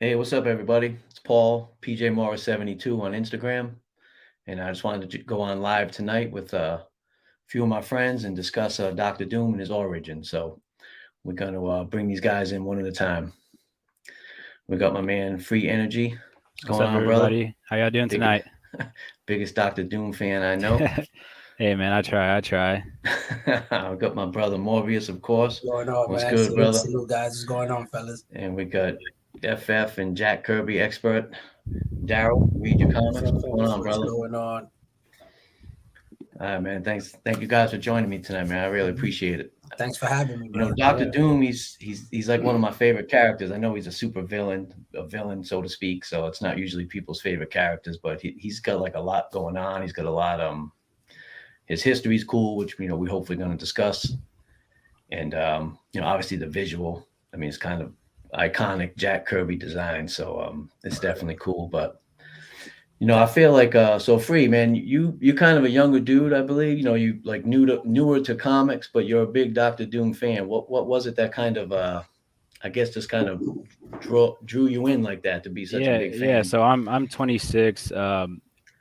Hey, what's up, everybody? It's Paul, PJ Morris 72 on Instagram, and I just wanted to go on live tonight with a few of my friends and discuss Doctor Doom and his origin. So we're going to bring these guys in one at a time. We got my man, Free Energy. What's What's going up, on, brother? everybody? How y'all doing Big, tonight? biggest Doctor Doom fan I know. Hey, man, I try. I got my brother Morbius, of course. Going on, What's man? good, Salute, brother? salute, guys. What's going on, fellas? And we got FF and Jack Kirby expert Daryl. Read your comments. What's going on, What's brother? going on? All right, man. Thank you guys for joining me tonight, man. I really appreciate it. Thanks for having me, You know, brother. Doctor Yeah. Doom, he's like one of my favorite characters. I know he's a super villain, a villain, so to speak. So it's not usually people's favorite characters, but he's got like a lot going on. He's got a lot. His history's cool, which we hopefully going to discuss, and obviously the visual. I mean, it's kind of iconic Jack Kirby design, so it's definitely cool. But I feel like so Free, man, you kind of a younger dude, I believe. You like newer to comics, but you're a big Doctor Doom fan. What was it that kind of I guess just kind of drew you in like that to be such a Yeah, big yeah. fan? So I'm 26.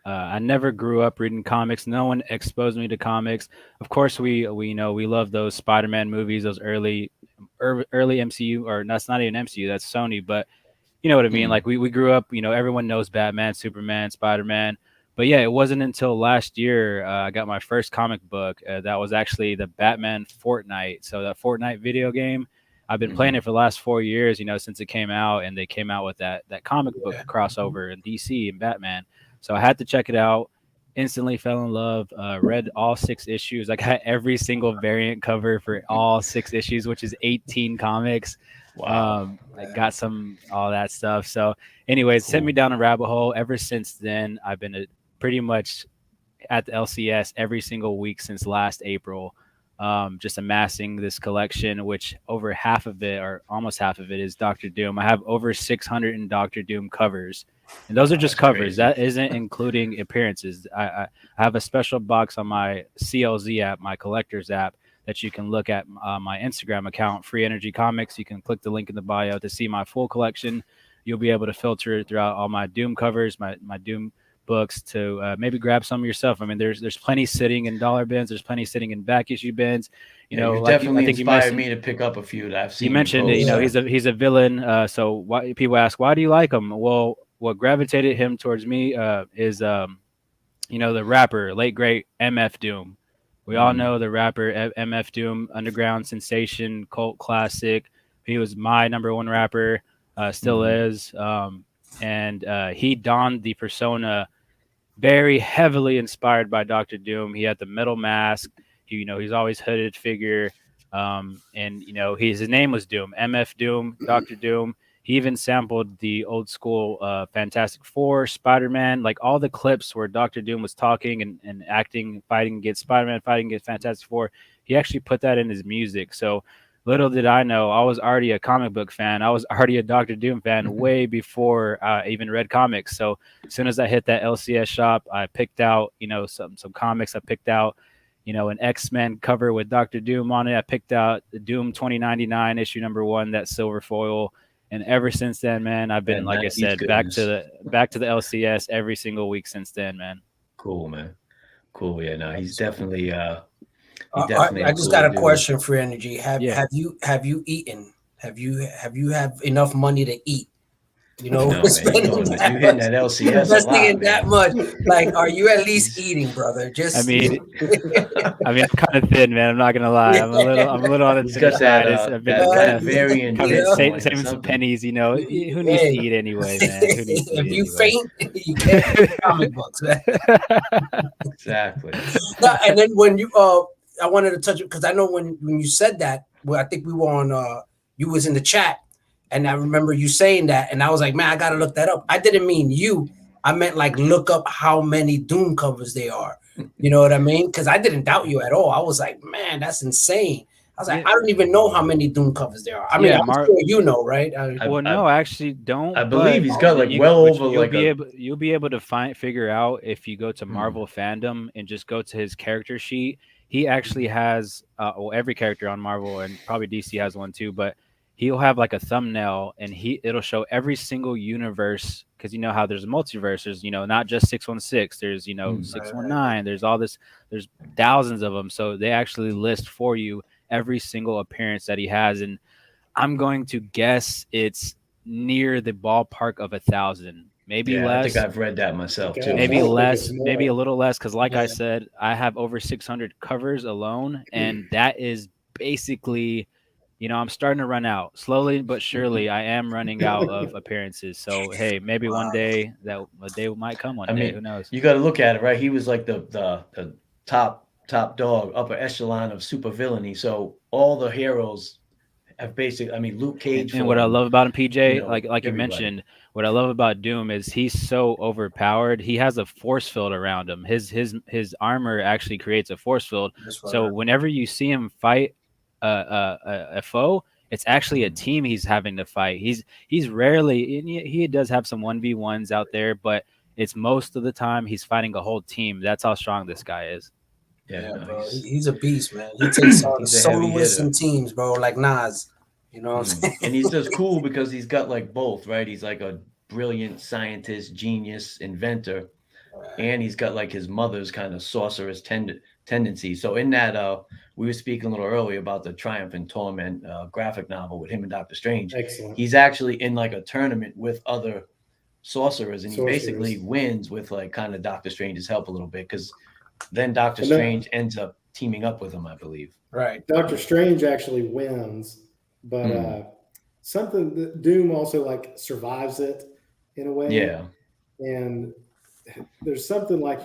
I never grew up reading comics. No one exposed me to comics. Of course, we love those Spider-Man movies, those early MCU, or that's not even MCU. That's Sony, but you know what I mean. Mm, Like we grew up. Everyone knows Batman, Superman, Spider-Man. But yeah, it wasn't until last year I got my first comic book. That was actually the Batman Fortnite. So that Fortnite video game. I've been playing hmm it for the last 4 years, since it came out, and they came out with that comic book Yeah. crossover in DC and Batman. So I had to check it out. Instantly fell in love. Read all 6 issues. I got every single variant cover for all 6 issues, which is 18 comics. Wow, I Yeah. got some all that stuff. So, anyways, sent me cool. down a rabbit hole. Ever since then, I've been pretty much at the LCS every single week since last April. Just amassing this collection, which over half of it, or almost half of it, is Doctor Doom. I have over 600 in Doctor Doom covers, and those are Wow, just that's covers. crazy. That isn't including appearances. I have a special box on my CLZ app, my collector's app, that you can look at my Instagram account, Free Energy Comics. You can click the link in the bio to see my full collection. You'll be able to filter throughout all my Doom covers, my Doom books to maybe grab some yourself. I mean, there's plenty sitting in dollar bins. There's plenty sitting in back issue bins. Yeah, you Like I definitely think you inspired mentioned. me to pick up a few that I've You seen you mentioned it. post. Yeah. So He's a villain. So why people ask why do you like him? Well, what gravitated him towards me is the rapper, late great MF Doom. We all mm, know the rapper MF Doom, underground sensation, cult classic. He was my number one rapper, still hmm is. And he donned the persona very heavily inspired by Doctor Doom. He had the metal mask. He's always hooded figure. And his name was Doom, MF Doom, Doctor Doom. He even sampled the old school Fantastic Four, Spider Man, like all the clips where Doctor Doom was talking and acting, fighting against Spider Man, fighting against Fantastic Four. He actually put that in his music. So little did I know, I was already a comic book fan. I was already a Doctor Doom fan way before I even read comics. So as soon as I hit that LCS shop, I picked out, some comics. I picked out, an X-Men cover with Doctor Doom on it. I picked out the Doom 2099 issue number 1, that silver foil. And ever since then, man, I've been, that like I 90s said, back to goodness. the LCS every single week since then, man. Cool, man. Cool. Yeah, no, he's That's- definitely he's I, definitely I a just cool got a dude. question for energy. Have Yeah. have you have you eaten? Have you enough money to eat? No, man, Spending you that hitting much, that LCS a investing lot, in that man. much. Like, are you at least He's eating, brother? I Just mean, I'm kind of thin, man. I'm not gonna lie. I'm a little on the he's thinner got that side. I've been that kind of Latvian you covered, hit know. going or saving some something. pennies. Who needs to Hey, eat anyway, man? Who needs to if eat you anyway? faint, you can't read comic books, man. Exactly. No, and then when I wanted to touch it because I know when you said that, well, I think we were on, you was in the chat, and I remember you saying that, and I was like, man, I gotta look that up. I didn't mean you. I meant like look up how many Doom covers there are. You know what I mean? Because I didn't doubt you at all. I was like, man, that's insane. I was like, Yeah, I don't even know how many Doom covers there are. I mean, yeah, I'm sure you know, right? I, Well, I no, I actually I don't. believe But he's got like you, well but over like a you'll be able to figure out if you go to hmm, Marvel fandom and just go to his character sheet. He actually has, well, every character on Marvel and probably DC has one too. But he'll have like a thumbnail, and it'll show every single universe, because you know how there's a multiverse. There's, not just 616. There's, 619. There's all this. There's thousands of them. So they actually list for you every single appearance that he has, and I'm going to guess it's near the ballpark of 1,000, maybe Yeah, I think less. I've read that myself Okay. too. Maybe I think less, it's more. maybe a little less, because like I Yeah. said, I have over 600 covers alone, and that is basically, I'm starting to run out slowly but surely. I am running out of appearances. So hey, maybe one day that a day might come. One I day, mean, who knows? you got to look at it, right? He was like the top dog, upper echelon of super villainy. So all the heroes have basically, I mean, Luke Cage. And what I love about him, PJ, like you everybody. mentioned, what I love about Doom is he's so overpowered. He has a force field around him. His armor actually creates a force field. So whenever you see him fight a foe, it's actually a team he's having to fight. He's rarely, and he does have some 1v1s out there, but it's most of the time he's fighting a whole team. That's how strong this guy is. Yeah, no, bro. He's a beast, man. He takes on he's a heavy soloists hitter. and teams, bro, like Nas. You know what I'm saying? And he's just cool because he's got like both, right? He's like a brilliant scientist, genius, inventor, and he's got like his mother's kind of sorceress tendency. So in that, we were speaking a little earlier about the Triumph and Torment graphic novel with him and Doctor Strange. Excellent. He's actually in like a tournament with other sorcerers, and he basically wins with like kind of Doctor Strange's help a little bit, because then Doctor Strange ends up teaming up with him, I believe. Right. Doctor Strange actually wins, but something that Doom also like survives it in a way. Yeah. And there's something like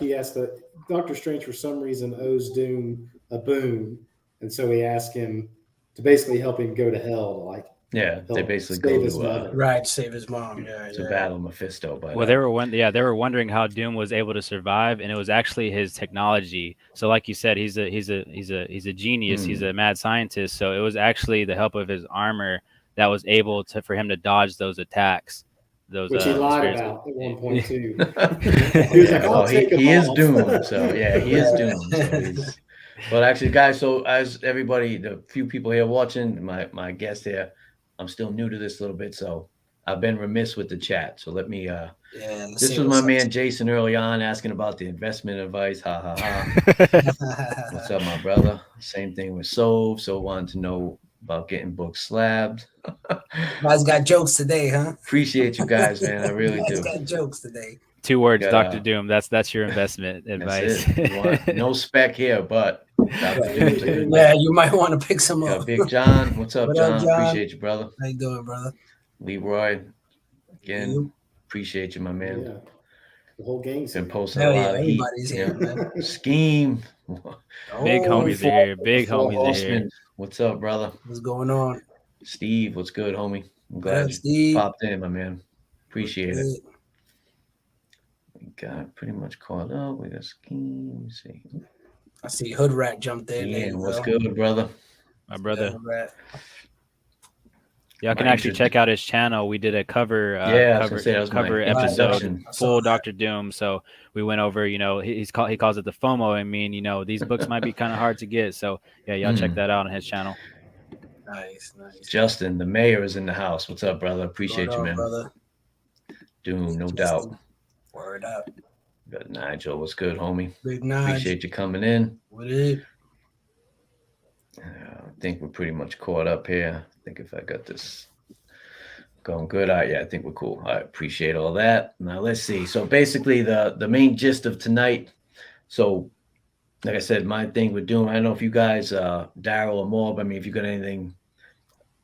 Doctor Strange for some reason owes Doom a boon, and so he asked him to basically help him go to hell. They basically save go his to mother. Right, save his mom. to battle Mephisto. But well, they were wondering how Doom was able to survive, and it was actually his technology. So, like you said, he's a genius. He's a mad scientist. So it was actually the help of his armor that was able for him to dodge those attacks. Which he lied about at one point too. He was like, he is Doom. So yeah, he is Doom. So but actually, guys, so as everybody, the few people here watching, my guest here, I'm still new to this a little bit, so I've been remiss with the chat. So let me this was my man Jason early on asking about the investment advice. Ha ha ha. What's up, my brother? Same thing with Sove. So wanted to know about getting books slabbed. Guys got jokes today, huh? Appreciate you guys, man. I really do. Got jokes today. 2 words, Dr. Doom. That's your investment advice. No spec here, but yeah, you might want to pick some up. Big John, what's up, John? Appreciate you, brother. How you doing, brother? Leroy, again, appreciate you, my man. Yeah. The whole gang's been posting a lot of heat. Here, man. Scheme. Big homies are here. Big homies are here. What's up, brother? What's going on? Steve, what's good, homie? I'm glad you popped in, my man. Appreciate it. We got pretty much caught up. We got Scheme. Let me see. I see Hood Rat jumped in. Ian, what's good, brother? My brother. Y'all can actually check out his channel. We did a cover episode, full Dr. Doom. So we went over, he calls it the FOMO. I mean, these books might be kind of hard to get. So yeah, y'all check that out on his channel. Nice. Justin, the mayor is in the house. What's up, brother? Appreciate you, man. Brother. Doom, no doubt. Word up. Got Nigel. What's good, homie? Big Nigel. Appreciate you coming in. What is? I think we're pretty much caught up here. I think if I got this going good, I think we're cool. I appreciate all that. Now let's see. So basically, the main gist of tonight. So, like I said, my thing with Doom. I don't know if you guys, Daryl or Morb. I mean, if you got anything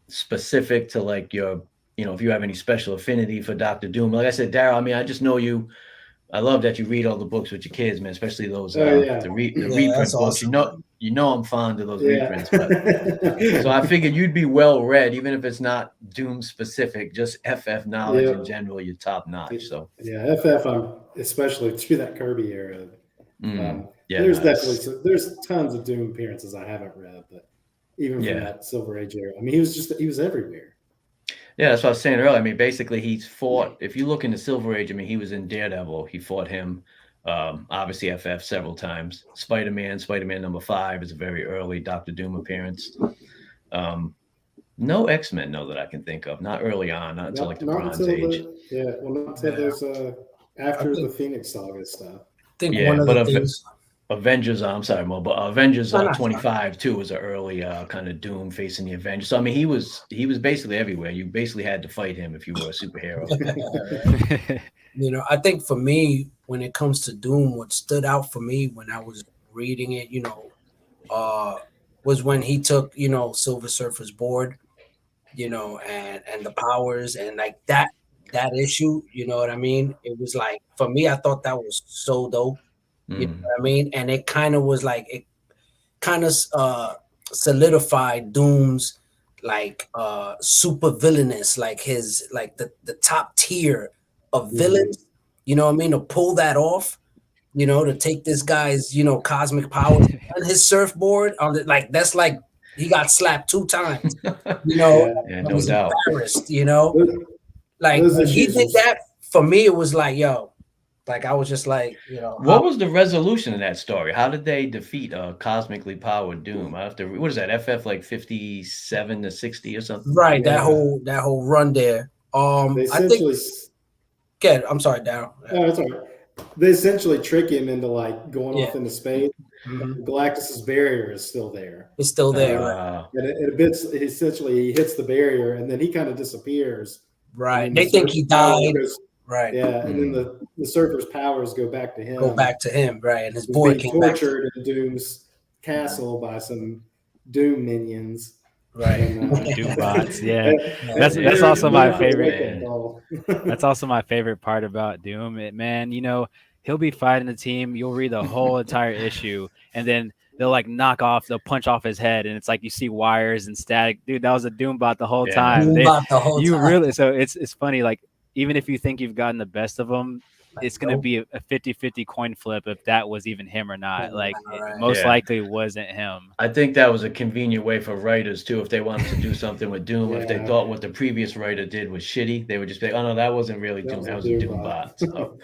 specific to like your, if you have any special affinity for Dr. Doom. Like I said, Daryl. I mean, I just know you. I love that you read all the books with your kids, man. Especially those the reprint books. Awesome. You know I'm fond of those reprints. But, so I figured you'd be well read, even if it's not Doom specific, just FF knowledge in general. You're top notch. So FF. I'm especially through that Kirby era. There's there's tons of Doom appearances I haven't read, but even from that Silver Age era, I mean, he was everywhere. Yeah, that's what I was saying earlier. I mean, basically, he's fought. If you look in the Silver Age, I mean, he was in Daredevil. He fought him. Obviously, FF several times. Spider-Man #5 is a very early Doctor Doom appearance. No X-Men, no, that I can think of. Not early on, not until like the Bronze Age. Not until those after the think- Phoenix Saga stuff. I think Yeah, one of but the things. Avengers, I'm sorry, Mo, but Avengers No, no, 25 too was an early kind of Doom facing the Avengers. So I mean, he was basically everywhere. You basically had to fight him if you were a superhero. I think for me, when it comes to Doom, what stood out for me when I was reading it, was when he took, Silver Surfer's board, and the powers and like that issue, you know what I mean? It was like, for me, I thought that was so dope. You know what I mean? And it kind of was like, it kind of solidified Doom's like super villainous, like his like the top tier of villains, you know what I mean, to pull that off, to take this guy's, cosmic powers and his surfboard on the, like, that's like he got slapped 2 times, Yeah, no was doubt. embarrassed, like Those when he issues did was- that, for me it was like, yo, like I was just like, What was the resolution in that story? How did they defeat a cosmically powered Doom? I have to. What is that? FF like 57 to 60 or something? right, Yeah. that whole run there. They I think. essentially, I'm sorry, Daryl. no, that's all right. They essentially trick him into like going off into space. Mhm. Galactus's barrier is still there. It's still there, right? And essentially he hits the barrier and then he kind of disappears. Right. And They the think he surfer's power died. goes- Right. yeah, and then the surfer's powers go back to him. Go back to him, right? And his He's boy being came back. tortured in Doom's castle by some Doom minions. Right. And, Doom bots, yeah. That's That's also my Doom favorite. bots, That's also my favorite part about Doom. Man, he'll be fighting the team. You'll read the whole entire issue, and then they'll like they'll punch off his head, and it's like you see wires and static. Dude, that was a Doom bot the whole time. Doombot the whole You time. really, so it's funny. Like, even if you think you've gotten the best of them, it's going to be a 50-50 coin flip if that was even him or not. Like, Right. it most Yeah. likely wasn't him. I think that was a convenient way for writers too. If they wanted to do something with Doom, if they Yeah. thought what the previous writer did was shitty, they would just be like, "Oh no, that wasn't really Doom. That was a Doom bot." So,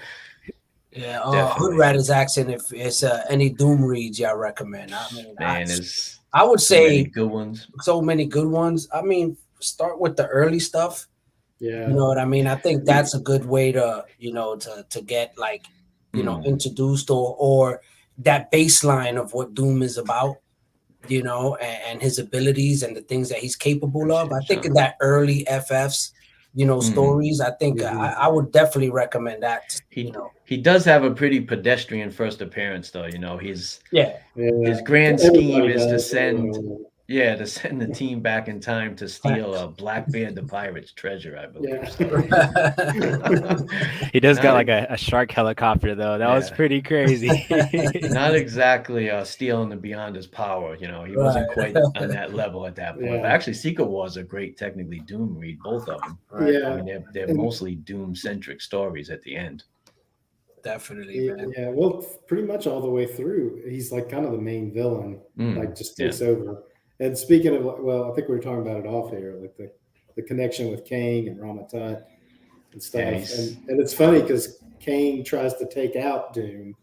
Yeah. Definitely. Hoodrat is asking if it's any Doom reads y'all recommend. I mean, man, there's I would so many say good ones. so many good ones. I mean, start with the early stuff. Yeah. You know what I mean? I think that's a good way to, to get like, introduced or that baseline of what Doom is about, and his abilities and the things that he's capable of. I think in that early FFs, stories, I think I would definitely recommend that. He does have a pretty pedestrian first appearance, though. His grand scheme Everybody is to does. send the team back in time to steal Blackbeard the pirate's treasure, I believe. He does got like a shark helicopter though. That was pretty crazy. Not exactly stealing the beyond his power. He wasn't quite on that level at that point. Yeah. But actually, Secret Wars are great, technically Doom read, both of them. Yeah. I mean, they're mostly Doom centric stories at the end. Definitely, man. Yeah, well, pretty much all the way through, he's like kind of the main villain, like just takes over. And speaking of, well, I think we were talking about it off air, like the connection with Kang and Ramatut and stuff. And it's funny because Kang tries to take out Doom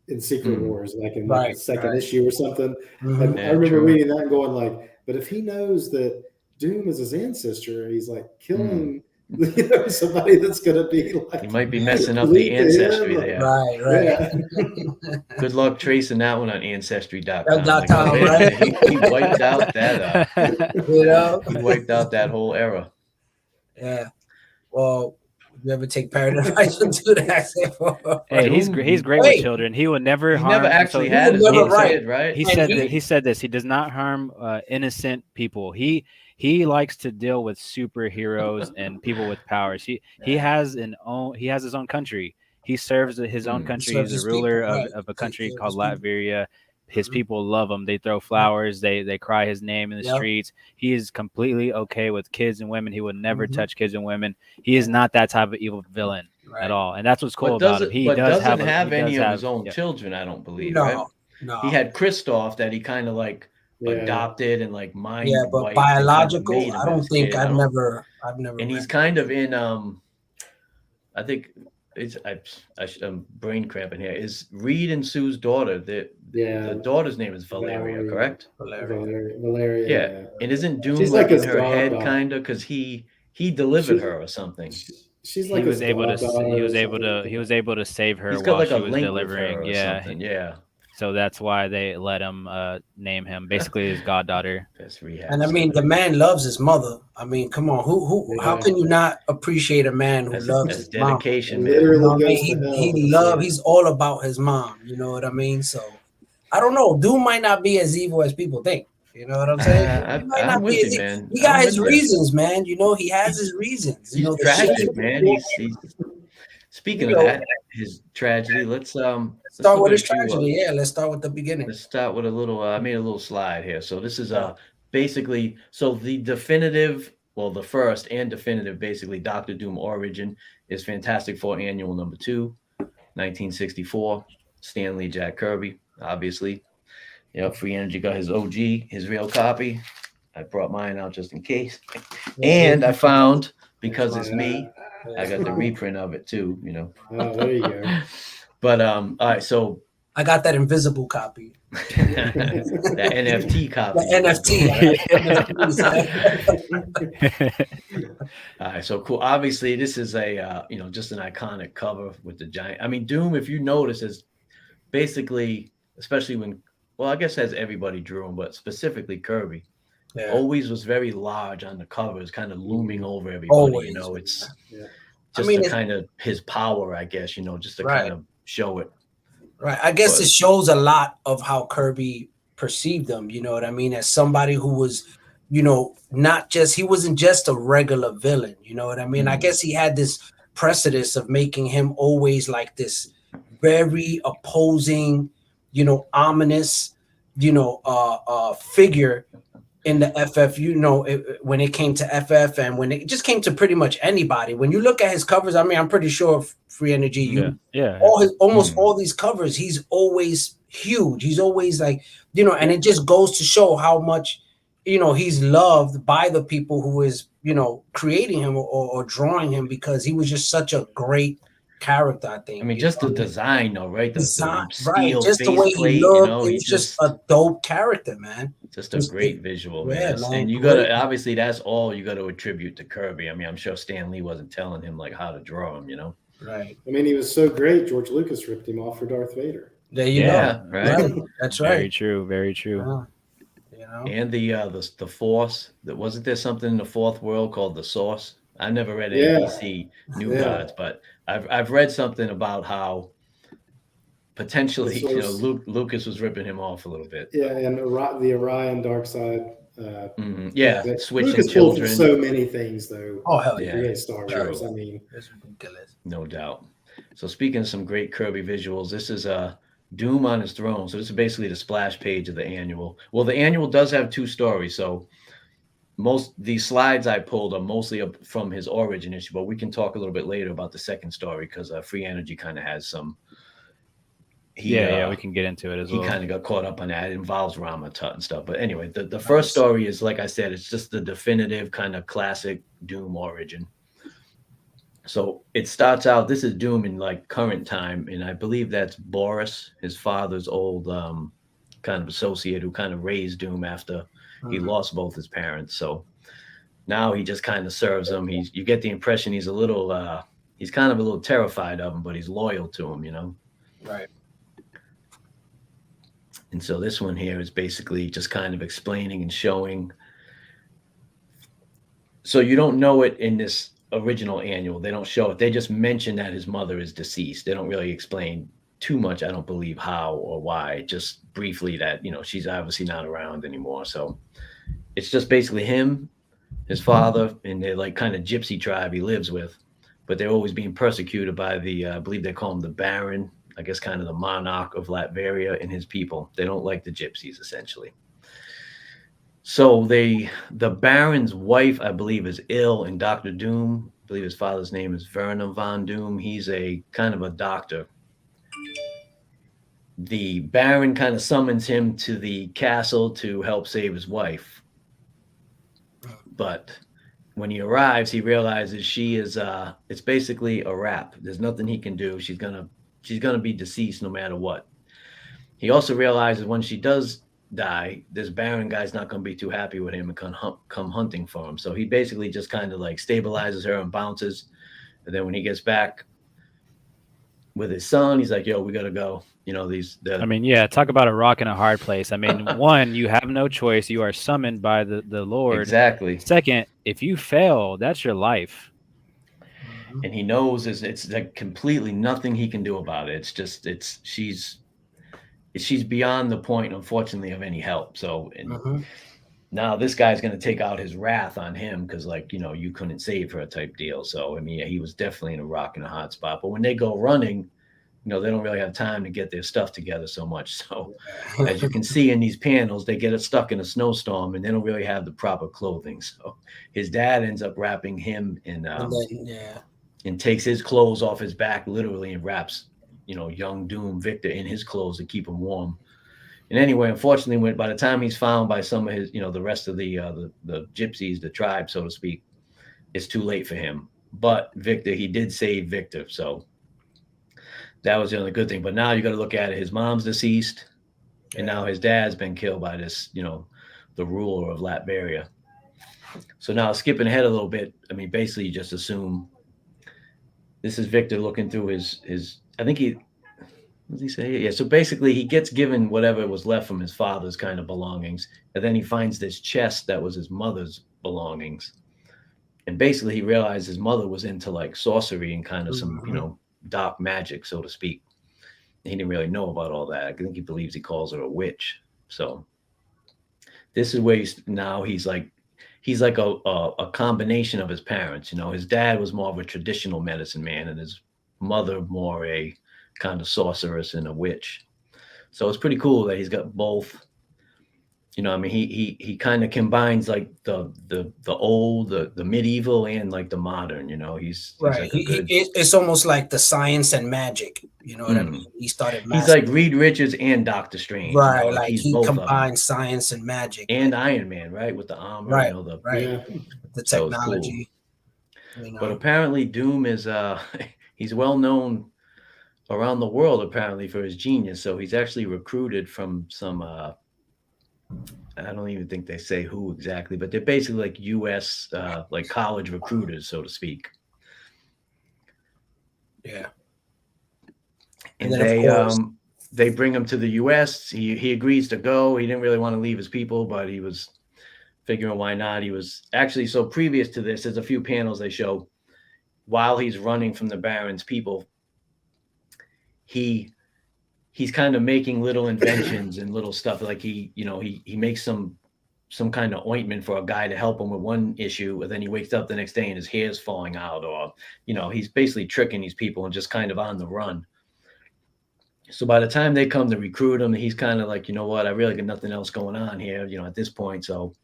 in Secret Wars, like in the second issue or something. And I remember reading that and going like, but if he knows that Doom is his ancestor, he's like killing somebody that's going to be like, he might be messing up the ancestry there. Right. Yeah. Good luck tracing that one on ancestry.com. Right? He wiped out that. He wiped out that whole era. Yeah. Well, you ever take parent advice and do that? Hey, he's great with children. He would never harm. Never actually had his own kid, right? He said this. He does not harm innocent people. He likes to deal with superheroes and people with powers. He has his own country. He serves his own country. He's a ruler of a country called Latveria. His people love him. They throw flowers. They cry his name in the streets. He is completely okay with kids and women. He would never touch kids and women. He is not that type of evil villain at all. And that's what's cool about him. He doesn't have any of his own children, I don't believe. Right? No. He had Christoph that he kind of like adopted and like mind. Yeah, but biological, I don't think I've never. And he's kind of in I think I'm brain cramping here. Is Reed and Sue's daughter? The daughter's name is Valeria, correct? Valeria. Yeah. Yeah. And isn't Doom She's like like in his her head, goddaughter. kind of, because he delivered her or something? She's He like was his able to. goddaughter He was or able something to. like He was that. able to save her He's got while like she a was link with her delivering. or Yeah. something. Yeah. So that's why they let him name him basically his goddaughter. That's rehab. And I mean, the man loves his mother. I mean, come on, who? How can you not appreciate a man who loves his mom? dedication, man. Literally You know what I goes mean? to hell. He's all about his mom. You know what I mean? So I don't know. Doom might not be as evil as people think. You know what I'm saying? He might I'm not be with as you, evil. man. He got I'm his with you. reasons, man. You know, he has his reasons. You He's know, tragic, man. He's speaking of that, his tragedy. Let's start look with at his a few, tragedy. Yeah, let's start with the beginning. let's start with a little. I made a little slide here. So this is basically the definitive, well, the first and definitive, basically Doctor Doom origin is Fantastic Four Annual number 2, 1964. Stan Lee, Jack Kirby, obviously. Yep, Free Energy got his OG, his real copy. I brought mine out just in case. And I found, because it's me, I got the reprint of it too, you know. Oh, there you go. But all right, so I got that invisible copy. that NFT copy. The NFT. All right, so cool. Obviously, this is a just an iconic cover with the giant. I mean, Doom, if you notice, is basically, especially when, well, I guess as everybody drew him, but specifically Kirby, always was very large on the covers, kind of looming over everybody. Always, you know, it's just to kind of his power, I guess. You know, just to kind of show it. Right. I guess it shows a lot of how Kirby perceived them. You know what I mean? As somebody who was, he wasn't just a regular villain. You know what I mean? I guess he had this precedence of making him always like this very opposing, ominous, figure in the FF, when it came to FF and when it just came to pretty much anybody. When you look at his covers, I mean, I'm pretty sure Free Energy, almost all these covers, he's always huge. He's always like, and it just goes to show how much, he's loved by the people who is, creating him or drawing him, because he was just such a great character, I think. I mean, just the design, though, right? The steel just the way he looked, he's just a dope character, man. Just a great visual, man. And you gotta, obviously, that's all you got to attribute to Kirby. I mean, I'm sure Stan Lee wasn't telling him like how to draw him, Right. I mean, he was so great. George Lucas ripped him off for Darth Vader. There you go. Right. That's right. Very true. Very true. And the Force. That wasn't there something in the fourth world called the Source? I never read ABC New Gods, but I've read something about how potentially Lucas was ripping him off a little bit. Yeah, and the Orion dark side. Switching Lucas children. So many things, though. Oh hell yeah! Star Wars. I mean, it's ridiculous. No doubt. So speaking of some great Kirby visuals, this is Doom on his throne. So this is basically the splash page of the annual. Well, the annual does have 2 stories, so these slides I pulled are mostly up from his origin issue, but we can talk a little bit later about the second story, because Free Energy kind of has some. We can get into it as well. He kind of got caught up on that. It involves Rama Tut and stuff. But anyway, the first story is, like I said, it's just the definitive kind of classic Doom origin. So it starts out, this is Doom in like current time, and I believe that's Boris, his father's old kind of associate who kind of raised Doom after he lost both his parents. So now he just kind of serves him. You get the impression he's a little, he's kind of a little terrified of him, but he's loyal to him, Right. And so this one here is basically just kind of explaining and showing. So you don't know it in this original annual. They don't show it. They just mention that his mother is deceased. They don't really explain too much, I don't believe, how or why. Just briefly that, she's obviously not around anymore. So it's just basically him, his father, and they're like kind of gypsy tribe he lives with. But they're always being persecuted by I believe they call him the Baron, I guess kind of the monarch of Latveria, and his people. They don't like the gypsies, essentially. So the Baron's wife, I believe, is ill, and Dr. Doom, I believe his father's name is Werner von Doom. He's a kind of a doctor. The Baron kind of summons him to the castle to help save his wife. But when he arrives, he realizes she is it's basically a wrap. There's nothing he can do. She's gonna be deceased no matter what. He also realizes when she does die, this Baron guy's not gonna be too happy with him and come hunting for him. So he basically just kind of like stabilizes her and bounces. And then when he gets back with his son, he's like, yo, we gotta go. I mean, yeah, talk about a rock in a hard place. I mean, one, you have no choice. You are summoned by the Lord. Exactly. Second, if you fail, that's your life. And he knows it's like completely nothing he can do about it. It's just she's beyond the point, unfortunately, of any help. So now this guy's going to take out his wrath on him because, like, you couldn't save her type deal. So I mean, yeah, he was definitely in a rock and a hot spot. But when they go running, they don't really have time to get their stuff together so much. So as you can see in these panels, they get stuck in a snowstorm and they don't really have the proper clothing. So his dad ends up wrapping him in and takes his clothes off his back literally and wraps young Doom Victor in his clothes to keep him warm. And anyway, unfortunately, by the time he's found by some of his the rest of the gypsies, the tribe, so to speak, it's too late for him. But Victor, he did save Victor, so that was the only good thing. But now you got to look at it. His mom's deceased, and now his dad's been killed by this the ruler of Latveria. So now skipping ahead a little bit, I mean, basically you just assume this is Victor looking through his I think what does he say? Yeah. So basically he gets given whatever was left from his father's kind of belongings. And then he finds this chest that was his mother's belongings. And basically he realized his mother was into like sorcery and kind of some, dark magic, so to speak. And he didn't really know about all that. I think he believes he calls her a witch. So this is where he's like a combination of his parents. His dad was more of a traditional medicine man and his mother more a kind of sorceress and a witch. So it's pretty cool that he's got both. I mean, he kind of combines like the old, the medieval and like the modern, he's right. Like it's almost like the science and magic. You know what I mean? He started. He's like Reed Richards and Doctor Strange. Right. Like he combines science and magic. And Iron Man, right? With the armor, right, the technology. Cool. But apparently Doom is he's well known around the world apparently for his genius. So he's actually recruited from some I don't even think they say who exactly, but they're basically like US like college recruiters, so to speak. Yeah. And they bring him to the US. He agrees to go. He didn't really want to leave his people, but he was figuring why not. He was actually, so previous to this, there's a few panels they show while he's running from the Baron's people, he's kind of making little inventions and little stuff. Like he makes some kind of ointment for a guy to help him with one issue, and then he wakes up the next day and his hair's falling out, or he's basically tricking these people and just kind of on the run. So by the time they come to recruit him, he's kind of like, what, I really got nothing else going on here, at this point, so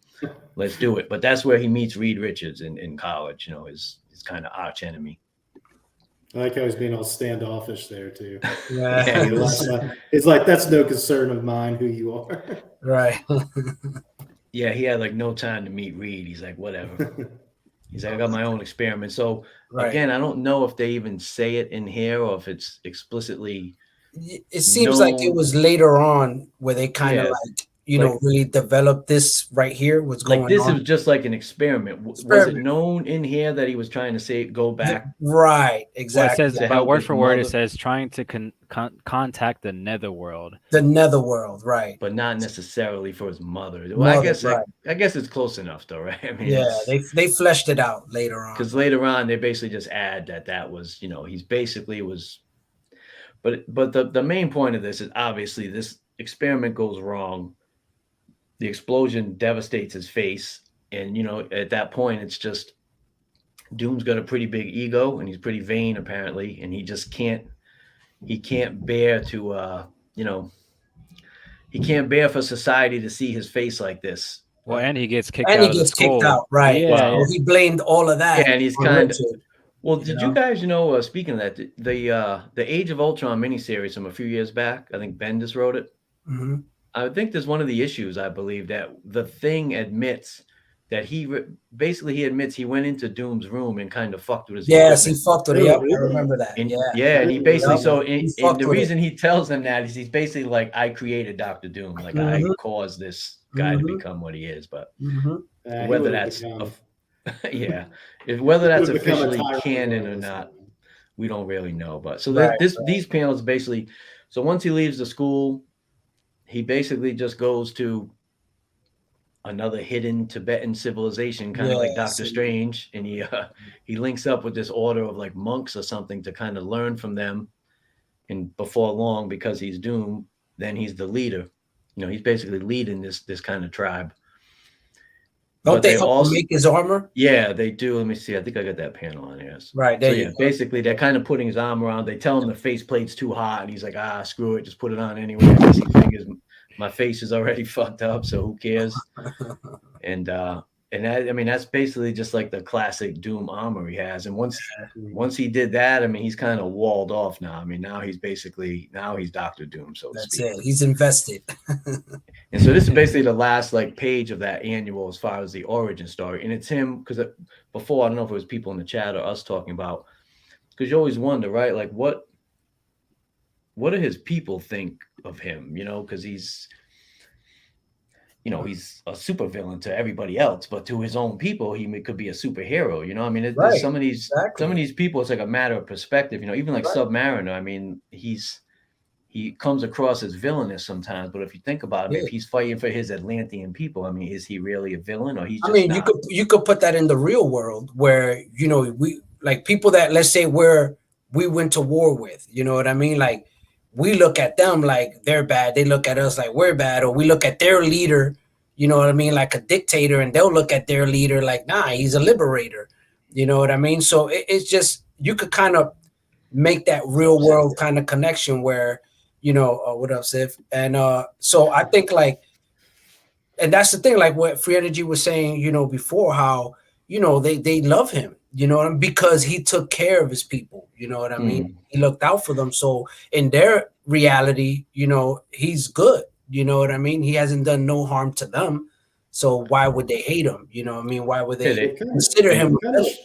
let's do it. But that's where he meets Reed Richards in college, his kind of arch enemy. I like how he's being all standoffish there too. Yeah. It's like, that's no concern of mine who you are. Right. Yeah, he had like no time to meet Reed. He's like, whatever. He's like, I got my own experiment. So again, I don't know if they even say it in here or if it's explicitly. It seems like it was later on where they kind of like, really developed this right here. What's going on? Like this is just like an experiment. Was it known in here that he was trying to say go back? Right, exactly. Well, it says word for word. It says trying to contact the netherworld. The netherworld, right? But not necessarily for his mother. Well, I guess it's close enough, though, right? I mean, yeah, they fleshed it out later on. Because later on, they basically just add that was, he's basically was. But the main point of this is obviously this experiment goes wrong. The explosion devastates his face. And, at that point, it's just Doom's got a pretty big ego and he's pretty vain, apparently. And he just can't bear to, he can't bear for society to see his face like this. Well, and he gets kicked out. And he gets kicked out, right. Yeah. Well, he blamed all of that. Yeah, and he's kind of. Well, did you guys speaking of that, the Age of Ultron miniseries from a few years back, I think Bendis wrote it. Mm-hmm. I think there's one of the issues, I believe, that the Thing admits that basically he admits he went into Doom's room and kind of fucked with his Yes, he equipment. fucked with it. Yep, I remember that. And, yeah, and he basically and the reason he tells him that is he's basically like, I created Dr. Doom, like I caused this guy to become what he is. But whether that's whether that's officially canon or not, we don't really know. But so these panels basically, so once he leaves the school, he basically just goes to another hidden Tibetan civilization, kind of like Doctor Strange, and he links up with this order of like monks or something to kind of learn from them. And before long, because he's Doom, then he's the leader. You know, he's basically leading this kind of tribe. Don't they help him make his armor? Yeah, they do. Let me see. I think I got that panel on here. Right. So yeah, basically they're kind of putting his armor on. They tell him the faceplate's too hot, and he's like, screw it, just put it on anyway. Because he figures my face is already fucked up, so who cares? And that, I mean, that's basically just like the classic Doom armor he has. And once he did that, I mean, he's kind of walled off now. I mean, now he's Dr. Doom, so to speak. That's it. He's invested. And so this is basically the last like page of that annual as far as the origin story. And it's him, because before, I don't know if it was people in the chat or us talking about, because you always wonder, right? Like what do his people think of him? You know, because he's a supervillain to everybody else, but to his own people, he could be a superhero. You know, I mean, there's some of these people, it's like a matter of perspective. You know, even like Submariner. I mean, he comes across as villainous sometimes, but if you think about him, if he's fighting for his Atlantean people, I mean, is he really a villain, or he's just not? You could put that in the real world where, you know, we like people that, let's say, we went to war with, you know what I mean? Like, we look at them like they're bad. They look at us like we're bad, or we look at their leader, you know what I mean, like a dictator, and they'll look at their leader like, nah, he's a liberator. You know what I mean? So it's just, you could kind of make that real world kind of connection where, you know, what up, Sif? And so I think like, and that's the thing, like what Free Energy was saying, you know, before, how, you know, they love him, you know what I mean? Because he took care of his people, you know what I mean? He looked out for them. So in their reality, you know, he's good, you know what I mean? He hasn't done no harm to them. So why would they hate him? You know what I mean? Why would they consider him?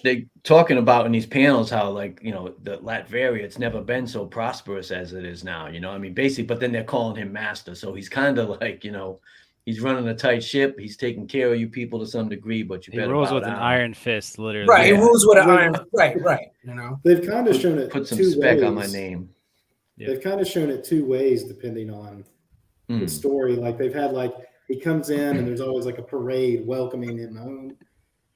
They talking about in these panels how, like, you know, the Latveria, it's never been so prosperous as it is now, you know, I mean, basically, but then they're calling him master. So he's kind of like, you know, he's running a tight ship. He's taking care of you people to some degree, but he rules with an iron fist, literally. Right, he rules with an iron. Right. You know, they've kind of shown it. Put some spec on my name. They've kind of shown it two ways depending on the story. Like they've had like he comes in and there's always like a parade welcoming him home,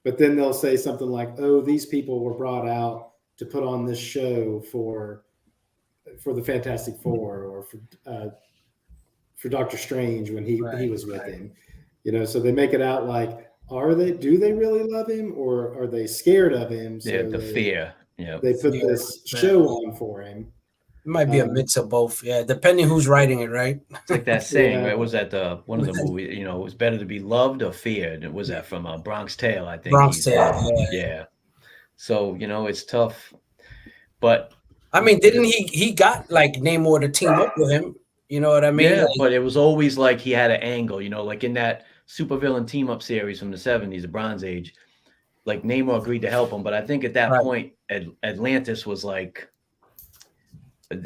but then they'll say something like, "Oh, these people were brought out to put on this show for the Fantastic Four or for Doctor Strange when he was with him," you know. So they make it out like, do they really love him, or are they scared of him? So fear. Yeah, they put this show on for him. It might be a mix of both, depending who's writing it, right? It's like that saying, right? Was that one of the movies? You know, it was better to be loved or feared. It was that from Bronx Tale, I think. Bronx Tale, yeah. So you know, it's tough, but I mean, didn't he got like Namor to team up with him? You know what I mean? Yeah, but it was always like he had an angle, you know, like in that supervillain team up series from the 70s, the Bronze Age, like Namor agreed to help him. But I think at that point, Atlantis was like,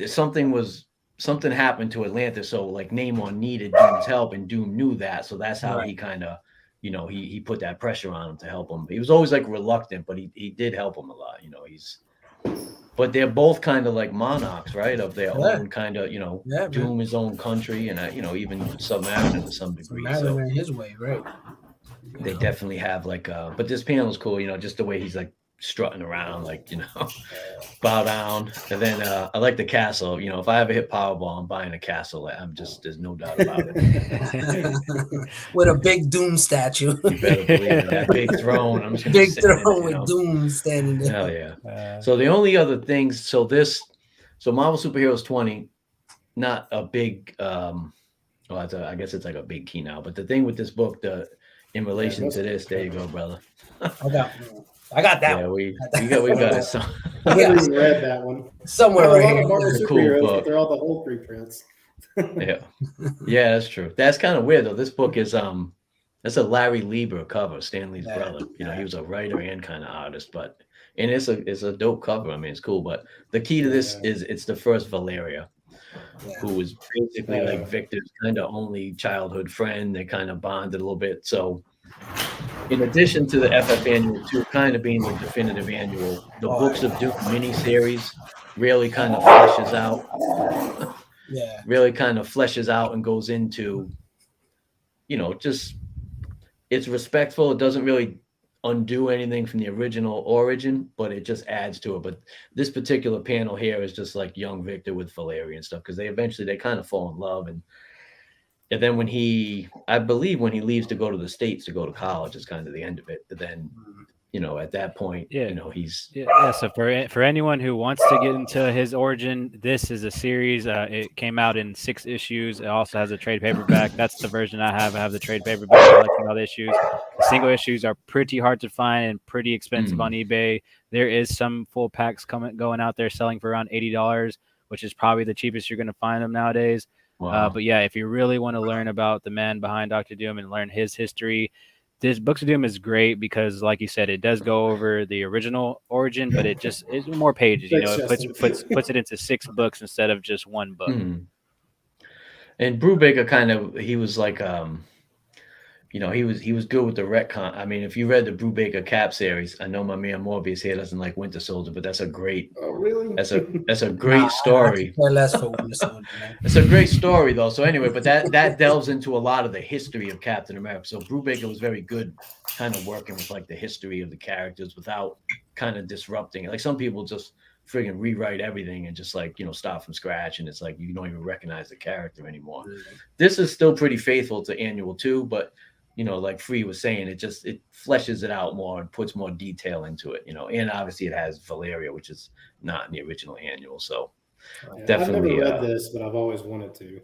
something happened to Atlantis. So like Namor needed Doom's help, and Doom knew that. So that's how he kind of, you know, he put that pressure on him to help him. He was always like reluctant, but he did help him a lot. You know, but they're both kind of like monarchs, right? Of their own kind of, you know, Doom his own country, and you know, even Submariner to some degree. So his way, right? They definitely have like, but this panel is cool, you know, just the way he's like strutting around, like, you know, bow down. And then I like the castle. You know, if I ever hit Powerball, I'm buying a castle. There's no doubt about it. With a big Doom statue. You better believe it. That big throne. I'm just big throne with Doom standing there. Hell yeah. So the only other things, so Marvel Superheroes 20, not a big, I guess it's like a big key now. But the thing with this book, in relation to this, there you go, brother. I got that one. We got it. I haven't even read that one. Somewhere right here. It's a cool book. But they're all the whole preprints. Yeah, that's true. That's kind of weird though. This book is That's a Larry Lieber cover, Stanley's brother. You know, he was a writer and kind of artist, and it's a dope cover. I mean, it's cool. But the key to this is it's the first Valeria, who was basically like Victor's kind of only childhood friend. They kind of bonded a little bit. So in addition to the FF Annual 2 kind of being the definitive annual, the Books of Doom miniseries really kind of fleshes out. Really kind of fleshes out and goes into, you know, just it's respectful. It doesn't really undo anything from the original origin, but it just adds to it. But this particular panel here is just like young Victor with Valeria and stuff, because they kind of fall in love, and then I believe when he leaves to go to the States to go to college is kind of the end of it. But then, you know, at that point, you know, he's So for anyone who wants to get into his origin, this is a series. It came out in 6 issues. It also has a trade paperback. That's the version I have. I have the trade paperback collecting all the issues. The single issues are pretty hard to find and pretty expensive on eBay. There is some full packs going out there selling for around $80, which is probably the cheapest you're going to find them nowadays. Wow. But yeah, if you really want to learn about the man behind Dr. Doom and learn his history, this Books of Doom is great because, like you said, it does go over the original origin, but it's more pages. You know, it puts it into 6 books instead of just 1 book. And Brubaker he was like, you know, he was good with the retcon. I mean, if you read the Brubaker Cap series, I know my man Morbius here doesn't like Winter Soldier, but that's a great. Oh, really? That's a great story. It's a great story though. So anyway, but that delves into a lot of the history of Captain America. So Brubaker was very good, kind of working with like the history of the characters without kind of disrupting it. Like some people just friggin' rewrite everything and just like, you know, start from scratch, and it's like you don't even recognize the character anymore. This is still pretty faithful to Annual 2, but you know, like Free was saying, it fleshes it out more and puts more detail into it, you know. And obviously it has Valeria, which is not in the original annual. So definitely. I've never read this, but I've always wanted to.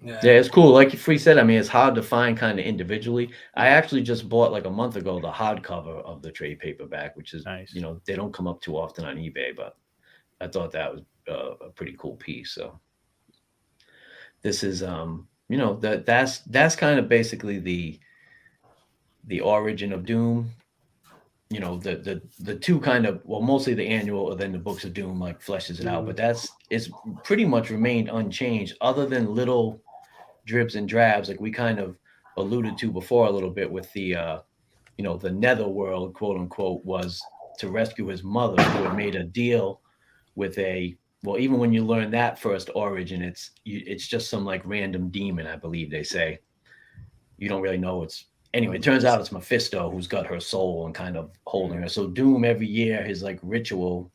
Yeah, it's cool. Like Free said, I mean, it's hard to find kind of individually. I actually just bought like a month ago the hardcover of the trade paperback, which is nice. You know, they don't come up too often on eBay, but I thought that was a pretty cool piece. So this is, you know, that's kind of basically the origin of Doom. You know, the 2 kind of, well, mostly the annual, and then the Books of Doom like fleshes it out, but it's pretty much remained unchanged other than little dribs and drabs, like we kind of alluded to before a little bit with the you know, the netherworld, quote unquote, was to rescue his mother, who had made a deal with well, even when you learn that first origin, it's just some like random demon, I believe they say. You don't really know. Anyway, it turns out it's Mephisto who's got her soul and kind of holding her. So Doom every year, his like ritual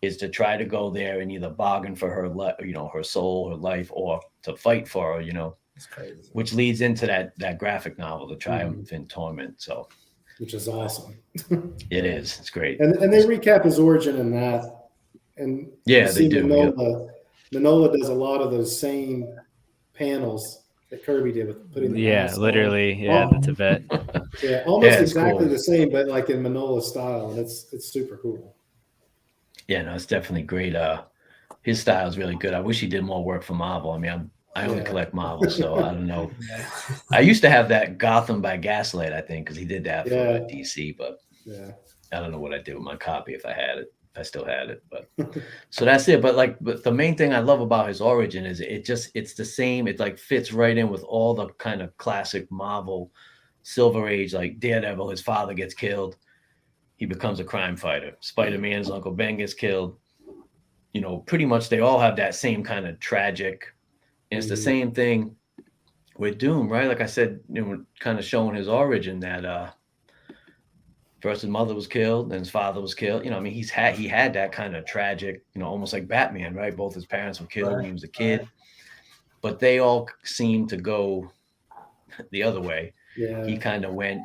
is to try to go there and either bargain for her, you know, her soul, her life, or to fight for her, you know. It's crazy. Which leads into that graphic novel, The Triumph in Torment. So, which is awesome. It is. It's great. And they recap his origin in that. And yeah, they do. Manola does a lot of those same panels that Kirby did with putting the literally, the Tibet. Yeah, almost exactly cool. The same, but like in Manola style. And it's super cool. Yeah, no, it's definitely great. His style is really good. I wish he did more work for Marvel. I mean, I only collect Marvel, so I don't know. I used to have that Gotham by Gaslight, I think, because he did that for DC, but I don't know what I did with my copy if I had it. I still had it, but so that's it. But the main thing I love about his origin is it's the same. It like fits right in with all the kind of classic Marvel Silver Age, like Daredevil, his father gets killed. He becomes a crime fighter. Spider-Man's Uncle Ben gets killed. You know, pretty much they all have that same kind of tragic. And it's the same thing with Doom, right? Like I said, you know, kind of showing his origin that first his mother was killed, then his father was killed. You know, I mean, he had that kind of tragic, you know, almost like Batman, right? Both his parents were killed when he was a kid, but they all seemed to go the other way. Yeah. He kind of went,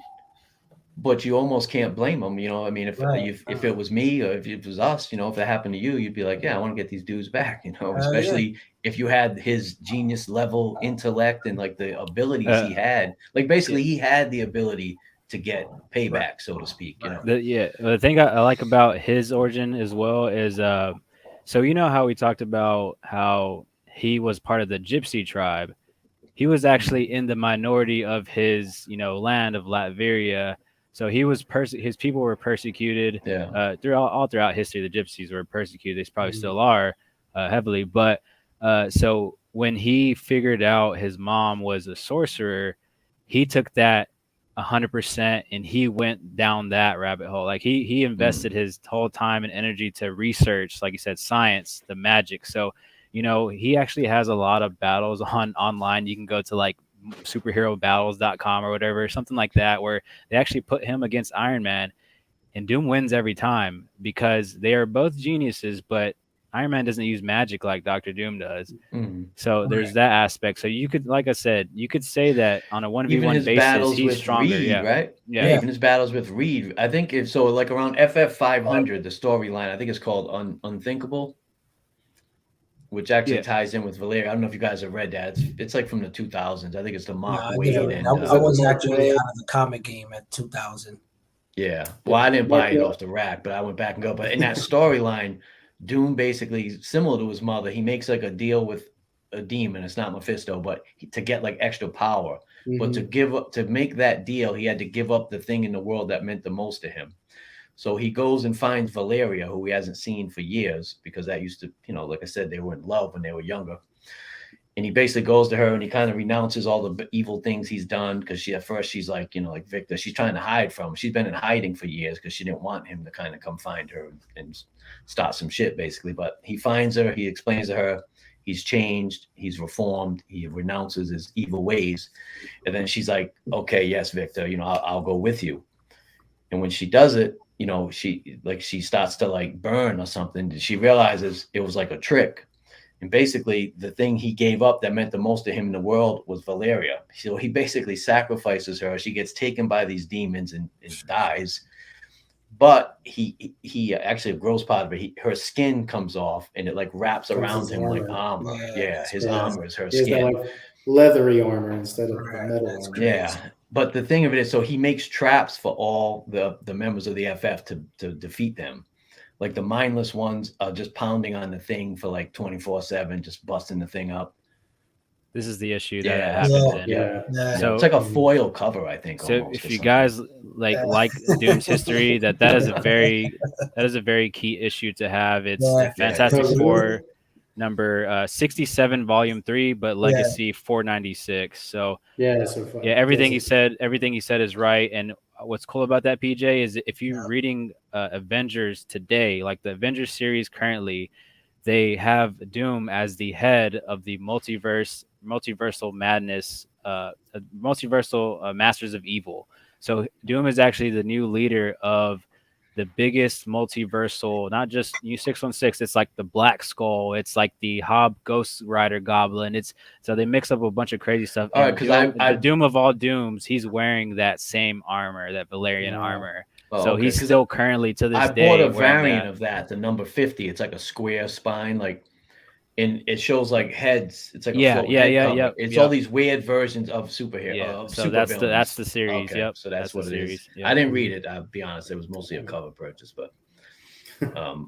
but you almost can't blame him. You know, I mean, if it was me or if it was us, you know, if it happened to you, you'd be like, yeah, I want to get these dudes back, you know, especially if you had his genius level intellect and like the abilities he had. Like basically he had the ability to get payback, so to speak. You know? The thing I like about his origin as well is, so you know how we talked about how he was part of the Gypsy tribe, he was actually in the minority of his, land of Latveria. So he was his people were persecuted. All throughout history. The Gypsies were persecuted. They probably still are heavily. But so when he figured out his mom was a sorcerer, he took that 100% and he went down that rabbit hole. Like he invested his whole time and energy to research, like you said, science, the magic. So he actually has a lot of battles online. You can go to like superherobattles.com or whatever, something like that, where they actually put him against Iron Man, and Doom wins every time because they are both geniuses, but Iron Man doesn't use magic like Dr. Doom does. So there's that aspect. So you could, like I said, you could say that on a 1v1 basis, he's stronger. Reed, right? Yeah, even his battles with Reed. I think if so, like around FF 500, the storyline, I think it's called Unthinkable, which actually ties in with Valeria. I don't know if you guys have read that. It's like from the 2000s. I think it's the Mark Wade. I was actually out of the comic game at 2000. Yeah. Well, I didn't buy it off the rack, but I went back and go. But in that storyline, Doom basically, similar to his mother, he makes like a deal with a demon. It's not Mephisto, but to get like extra power. But to make that deal, he had to give up the thing in the world that meant the most to him. So he goes and finds Valeria, who he hasn't seen for years, because that used to, like I said, they were in love when they were younger. And he basically goes to her and he kind of renounces all the evil things he's done, because at first she's like, like Victor, she's trying to hide from him. She's been in hiding for years because she didn't want him to kind of come find her and start some shit, basically. But he finds her, he explains to her, he's changed, he's reformed, he renounces his evil ways. And then she's like, okay, yes, Victor, I'll go with you. And when she does it, she starts to like burn or something. She realizes it was like a trick. And basically the thing he gave up that meant the most to him in the world was Valeria. So he basically sacrifices her. She gets taken by these demons and dies. But he actually, a gross part of it, her skin comes off and it like wraps around him like armor. Yeah, his armor is her skin. Like leathery armor instead of metal armor. Yeah. But the thing of it is, so he makes traps for all the members of the FF to defeat them. Like the mindless ones are just pounding on the thing for like 24/7, just busting the thing up. This is the issue that happens. Yeah. So it's like a foil cover, I think. So if you guys like Doom's history, that is a very key issue to have. It's Fantastic Four number 67, volume 3, but Legacy 496. So everything he said is right. And what's cool about that, PJ, is if you're reading Avengers today, like the Avengers series currently, they have Doom as the head of the multiversal madness, multiversal masters of evil. So Doom is actually the new leader of the biggest multiversal, not just New 616. It's like the Black Skull. It's like the Hob Ghost Rider Goblin. So they mix up a bunch of crazy stuff. All right, because the Doom of all Dooms, he's wearing that same armor, that Valerian armor. So he's still currently to this day. I bought a variant of that, the number 50. It's like a square spine, and it shows like heads. It's like It's all these weird versions of superhero. So that's the series. Okay. So that's what it is. Yep. I didn't read it. I'll be honest. It was mostly a cover purchase, but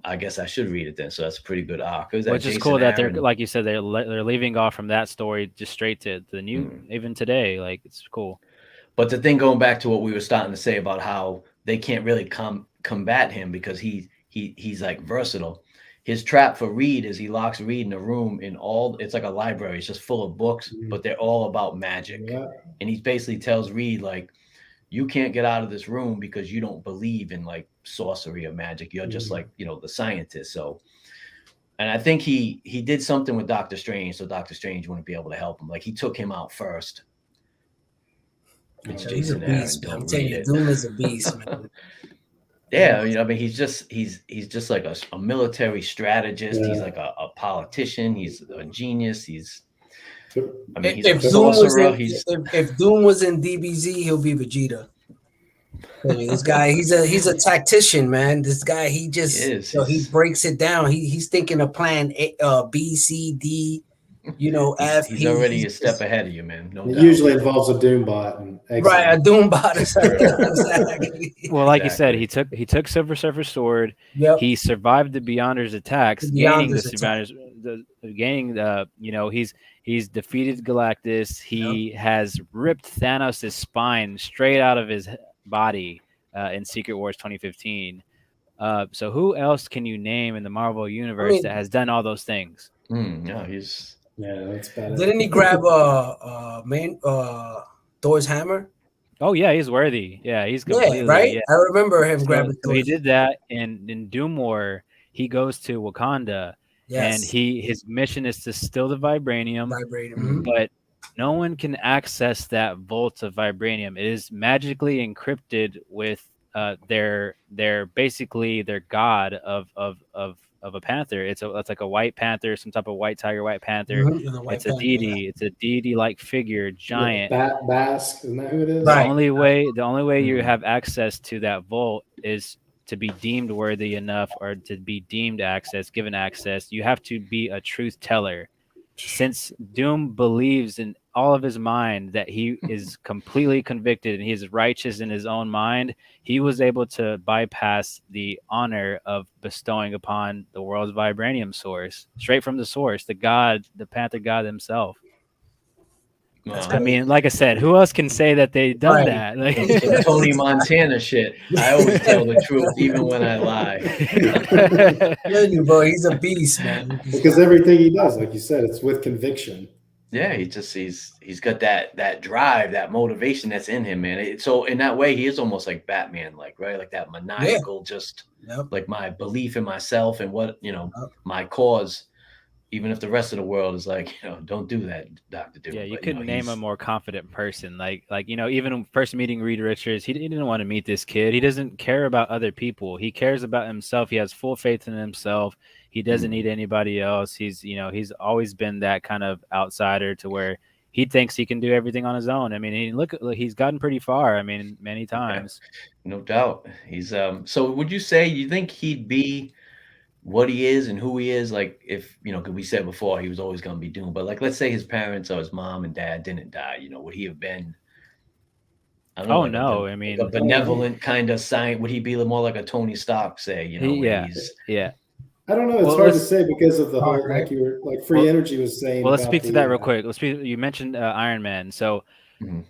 I guess I should read it then. So that's a pretty good arc. Which is cool that they're, like you said, they're leaving off from that story just straight to the new. Even today, like it's cool. But the thing, going back to what we were starting to say about how they can't really combat him because he's like versatile. His trap for Reed is he locks Reed in a room it's like a library. It's just full of books, but they're all about magic. Yeah. And he basically tells Reed, like, you can't get out of this room because you don't believe in like sorcery or magic. You're just like, the scientist. So, and I think he did something with Doctor Strange, so Doctor Strange wouldn't be able to help him. Like he took him out first. He's a beast. I'm telling you, Doom is a beast, man. Yeah, he's just like a military strategist. Yeah. He's like a politician. He's a genius. He's if Doom was in DBZ, he'll be Vegeta. This guy, he's a tactician, man. This guy, he breaks it down. He's thinking of plan A, B, C, D. You know, he's already a step ahead of you, man. No doubt. Usually involves a Doombot and right, a Doombot. Exactly. Well, like you said, he took Silver Surfer's sword. Yep. He survived the Beyonders' attacks, gaining the Beyonders. He's defeated Galactus. He has ripped Thanos' spine straight out of his body in Secret Wars 2015. So who else can you name in the Marvel universe that has done all those things? No, that's bad. Didn't he grab Thor's hammer? Oh yeah, he's worthy. Yeah, he's completely right. Yeah. I remember him grabbing. So he did that in Doom War. He goes to Wakanda, and his mission is to steal the vibranium. But no one can access that vault of vibranium. It is magically encrypted with their basically their god of a panther. It's like a white panther, some type of white tiger, white panther. It's a deity. Yeah. It's a deity-like figure, giant. Basque, isn't that who it is? The only way you have access to that vault is to be deemed worthy enough, or to be deemed given access. You have to be a truth teller. Since Doom believes in all of his mind that he is completely convicted and he is righteous in his own mind, he was able to bypass the honor of bestowing upon the world's vibranium source, straight from the source, the Panther God himself. I mean, like I said, who else can say that they've done that? Like, some Tony Montana shit. I always tell the truth, even when I lie. Bro, he's a beast, man. Because everything he does, like you said, it's with conviction. Yeah, he's got that drive, that motivation that's in him, man. So in that way, he is almost like Batman, like that maniacal, just like my belief in myself and what my cause. Even if the rest of the world is like, don't do that, Dr. Doom. Yeah, you couldn't name a more confident person. Like even first meeting Reed Richards, he didn't want to meet this kid. He doesn't care about other people. He cares about himself. He has full faith in himself. He doesn't need anybody else. He's always been that kind of outsider to where he thinks he can do everything on his own. I mean, he's gotten pretty far. I mean, many times. Yeah, no doubt. He's so would you say you think he'd be what he is and who he is, like if because we said before he was always going to be Doom, but like let's say his parents or his mom and dad didn't die, would he have been? I don't know. Oh no, I mean, a benevolent kind of sign. Would he be more like a Tony Stark, say? Yeah. I don't know. It's hard to say because of the whole free energy was saying. Well, let's speak to that real quick. You mentioned Iron Man, so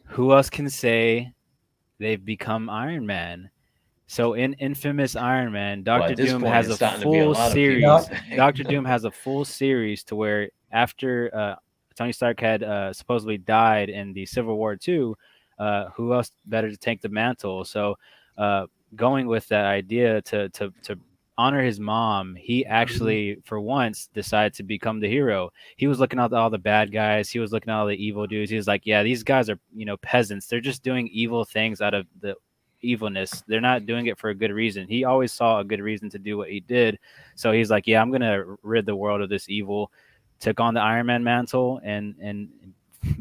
who else can say they've become Iron Man? So in Infamous Iron Man, Dr. Doom has a full series. Dr. Doom has a full series to where after Tony Stark had supposedly died in the Civil War II, who else better to take the mantle? So going with that idea to honor his mom, he actually for once decided to become the hero. He was looking at all the bad guys. He was looking at all the evil dudes. He was like, yeah, these guys are peasants. They're just doing evil things out of the evilness. They're not doing it for a good reason. He always saw a good reason to do what he did. So he's like, yeah, I'm gonna rid the world of this evil. Took on the Iron Man mantle and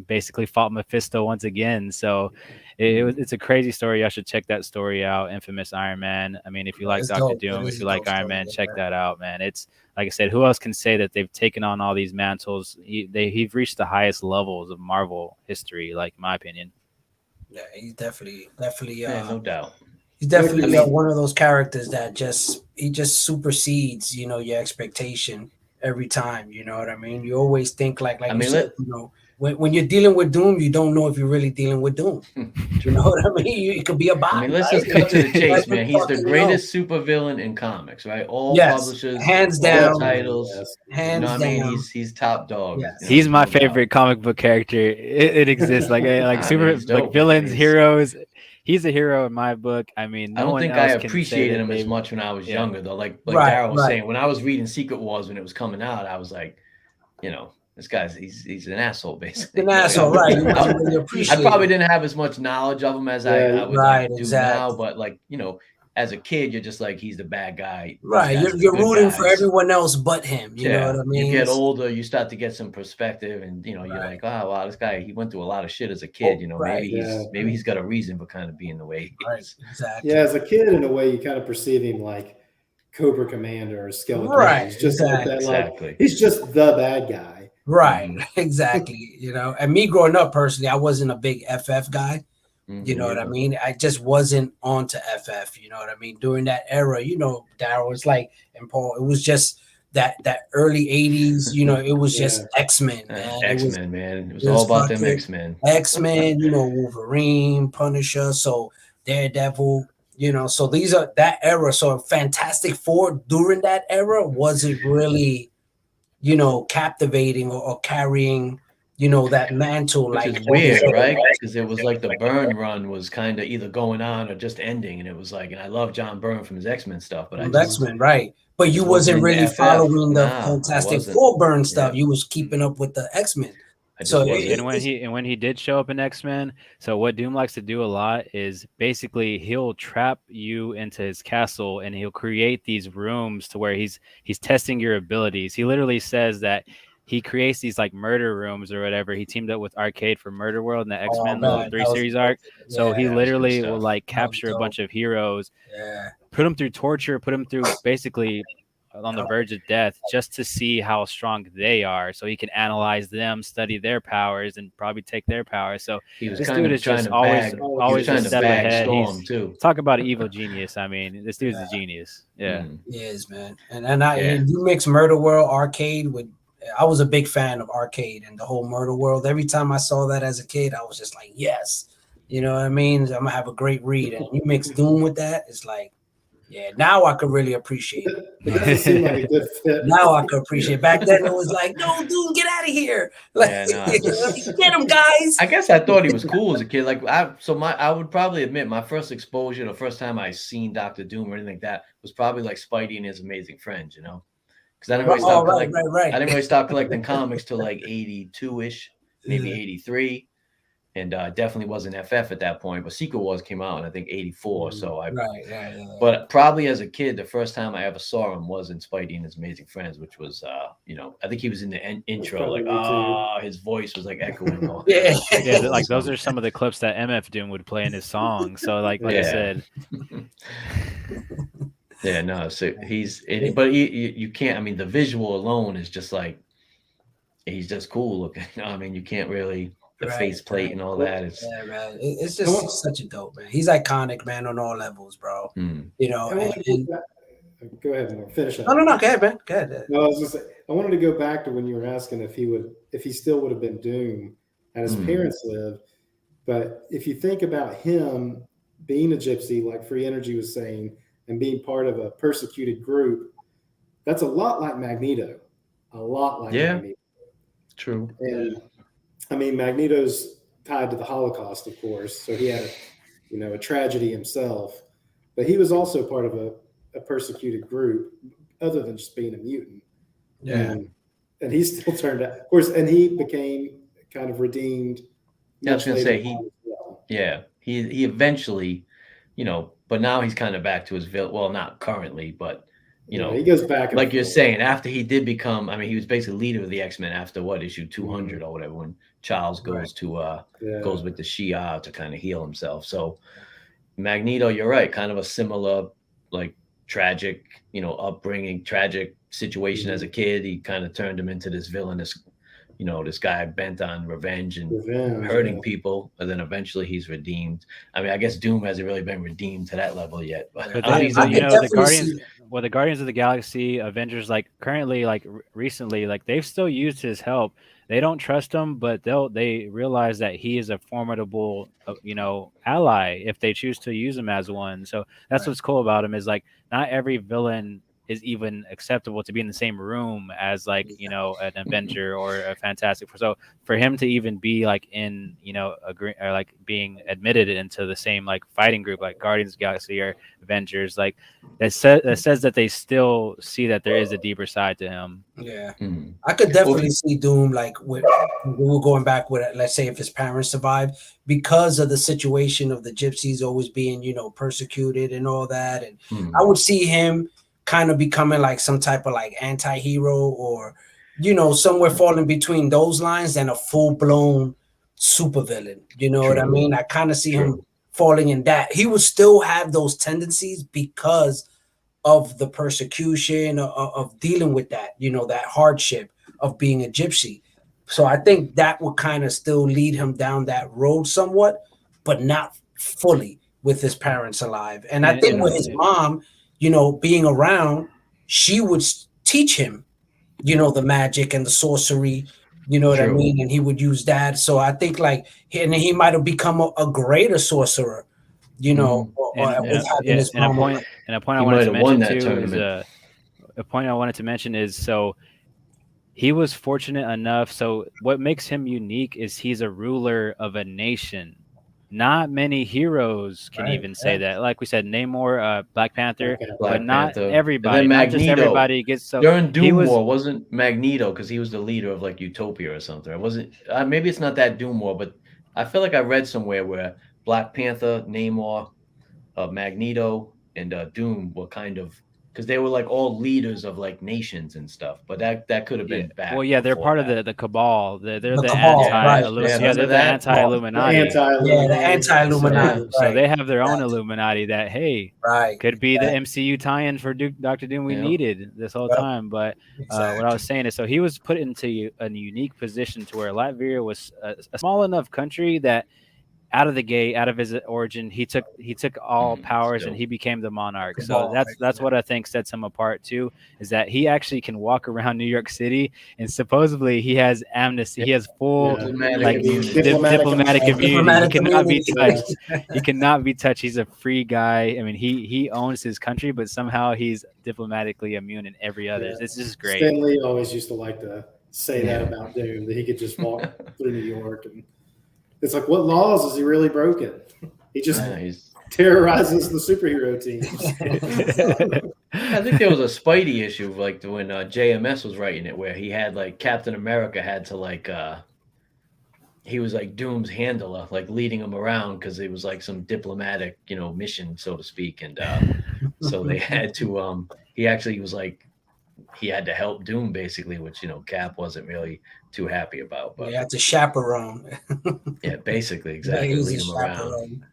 basically fought Mephisto once again. So it's a crazy story. I should check that story out. Infamous Iron Man. I mean, if you like Dr. Doom, if you like Iron Man, check that out, man. It's like I said, who else can say that they've taken on all these mantles? He's reached the highest levels of Marvel history, like in my opinion. Yeah, he's definitely no doubt. He's definitely one of those characters that just supersedes, your expectation every time. You know what I mean? You always think like when you're dealing with Doom, you don't know if you're really dealing with Doom. You know what I mean? It could be a bot. I mean, let's just cut to the chase, man. He's the greatest supervillain in comics, right? All publishers, hands down, titles, hands down. I mean, he's top dog. Yes. He's my favorite comic book character. It exists like villains, heroes. He's a hero in my book. I mean, I don't think I appreciated him as much when I was younger, though. Like Daryl was saying, when I was reading Secret Wars when it was coming out, I was like, this guy's he's an asshole, basically. An asshole, right? I probably didn't have as much knowledge of him as I would do now, but as a kid, you're just like, he's the bad guy. Right. You're rooting for everyone else but him. You know what I mean? You get older, you start to get some perspective, and you're like, oh wow, this guy, he went through a lot of shit as a kid. Maybe he's got a reason for kind of being the way he is. Exactly. Yeah, as a kid, in a way, you kind of perceive him like Cobra Commander or Skeleton. Right. He's just like that. Like, he's just the bad guy. Right, exactly. You know, and me growing up personally, I wasn't a big FF guy. You know what I mean? I just wasn't onto FF. You know what I mean? During that era, you know, Daryl was like, and Paul, it was just that early 80s. You know, it was just X-Men, man. X-Men, man. It was It all was about them fucking X-Men. X-Men. You know, Wolverine, Punisher, so Daredevil. You know, so these are that era. So Fantastic Four during that era wasn't really, you know, captivating or carrying, you know, that mantle. Which Like is weird, right? Because it was like the Byrne run was kind of either going on or just ending, and it was like, and I love John Byrne from his X-Men stuff, but X-Men, right? But you just wasn't wasn't into really FF. following the Nah, I Fantastic wasn't. Four Byrne stuff. Yeah. You was keeping up with the X-Men. I just So wasn't. And when he did show up in X-Men, so what Doom likes to do a lot is basically he'll trap you into his castle and he'll create these rooms to where he's testing your abilities. He literally says that he creates these like murder rooms or whatever. He teamed up with Arcade for Murder World in the X-Men little 3 series arc. So he literally will like capture a bunch of heroes, put them through torture, put them through basically on the verge of death just to see how strong they are, so he can analyze them, study their powers, and probably take their powers. So this dude is just always a step ahead. He's too. Talk about an evil genius. I mean, this dude's a genius. Yeah, he is, man. And you mix Murder World Arcade with. I was a big fan of Arcade and the whole Murder World. Every time I saw that as a kid, I was just like, yes, you know what I mean. I'm gonna have a great read, and you mix Doom with that, it's like. Yeah, now I could really appreciate it. It seemed like a good fit. Now I could appreciate it. Back then it was like, no, dude, get out of here. Like, get him, guys. I guess I thought he was cool as a kid. Like I would probably admit my first exposure, the first time I seen Dr. Doom or anything like that was probably like Spidey and His Amazing Friends, you know? Because I didn't really stop I didn't really stop collecting comics till like 82-ish, maybe 83. And definitely wasn't FF at that point, but Secret Wars came out in I think 84. So but probably as a kid, the first time I ever saw him was in Spidey and His Amazing Friends, which was you know, I think he was in the intro, like his voice was like echoing. Like those are some of the clips that MF Doom would play in his song. So like I said, yeah, no. So but you can't. I mean, the visual alone is just like he's just cool looking. I mean, you can't really. The faceplate and all that is man. It's just such a dope, man. He's iconic, man, on all levels, bro. You know, go ahead and finish up. No, go ahead, man. Go ahead. No, I was just saying, I wanted to go back to when you were asking if he still would have been Doom and his parents lived. But if you think about him being a gypsy, like Free Energy was saying, and being part of a persecuted group, that's a lot like Magneto. A lot like Magneto. True. And I mean, Magneto's tied to the Holocaust, of course, so he had a tragedy himself, but he was also part of a persecuted group, other than just being a mutant. Yeah, and he still turned out, of course, and he became kind of redeemed. Yeah, I was gonna say he eventually, you know, but now he's kind of back to his well, not currently, but. You know, he goes back like you're saying, after he did become, I mean, he was basically leader of the X-Men after issue 200 or whatever, when Charles goes goes with the Shia to kind of heal himself. So Magneto, you're right, kind of a similar, like tragic, you know, upbringing, tragic situation as a kid. He kind of turned him into this villainous, you know, this guy bent on revenge and hurting people, and then eventually he's redeemed. I mean, I guess Doom hasn't really been redeemed to that level yet. But you know, the Guardians of the Galaxy, Avengers, like currently, like recently, like they've still used his help. They don't trust him, but they realize that he is a formidable, you know, ally if they choose to use him as one. So that's what's cool about him, is like not every villain is even acceptable to be in the same room as, like, you know, an Avenger or a Fantastic Four. So for him to even be like in, you know, or like being admitted into the same like fighting group like Guardians of the Galaxy or Avengers, like that says that they still see that there is a deeper side to him. Yeah, I could definitely see Doom, like we were going back with, let's say, if his parents survived, because of the situation of the gypsies always being, you know, persecuted and all that, and I would see him kind of becoming like some type of like anti-hero, or, you know, somewhere falling between those lines and a full-blown supervillain. You know what I mean? I kind of see him falling in that. He would still have those tendencies because of the persecution of dealing with that, you know, that hardship of being a gypsy. So I think that would kind of still lead him down that road somewhat, but not fully with his parents alive. And I think with his mom, being around, she would teach him, the magic and the sorcery, you know what I mean? And he would use that. So I think and he might have become a greater sorcerer, and a point I wanted to mention too is a point I wanted to mention is so he was fortunate enough. So what makes him unique is he's a ruler of a nation. Not many heroes can even say that. Like we said, Namor, Black Panther, but not everybody. Not just everybody gets so. During Doom War, wasn't Magneto because he was the leader of like Utopia or something. I wasn't. Maybe it's not that Doom War, but I feel like I read somewhere where Black Panther, Namor, Magneto, and Doom were kind of. Because they were like all leaders of like nations and stuff, but that could have been back. Well, yeah, they're part of the cabal. They're the anti-Illuminati. The anti-Illuminati. So they have their own Illuminati that could be the MCU tie-in for Dr. Doom we needed this whole time. But what I was saying is, so he was put into a unique position to where Latvia was a small enough country that out of the gate, out of his origin, he took all powers and he became the monarch. So that's what I think sets him apart too, is that he actually can walk around New York City and supposedly he has amnesty. He has full diplomatic immunity. He cannot be touched. He cannot be touched. He's a free guy. I mean, he owns his country, but somehow he's diplomatically immune in every other. It's just great. Stan Lee always used to like to say that about Doom, that he could just walk through New York and it's like, what laws has he really broken? He just terrorizes the superhero teams. I think there was a Spidey issue, like when JMS was writing it, where he had like Captain America had to like he was like Doom's handler, like leading him around because it was like some diplomatic, mission, so to speak, and so they had to. He actually was like. He had to help Doom basically, which Cap wasn't really too happy about. But he had to chaperone. Yeah, basically, exactly. Lead him around.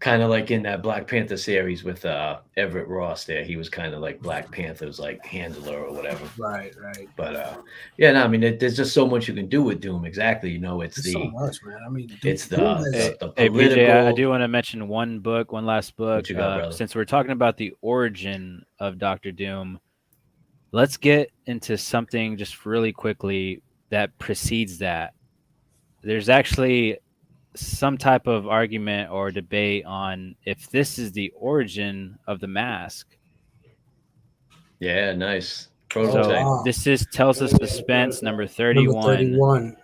Kind of like in that Black Panther series with Everett Ross. There, he was kind of like Black Panther's like handler or whatever. Right. But I mean, there's just so much you can do with Doom. Exactly, it's so much, man. I mean, it's the hey, BJ, I do want to mention one last book. Since we're talking about the origin of Dr. Doom. Let's get into something just really quickly that precedes that. There's actually some type of argument or debate on if this is the origin of the mask. Yeah, nice. Prototype. So this is Tells Us Suspense number 31.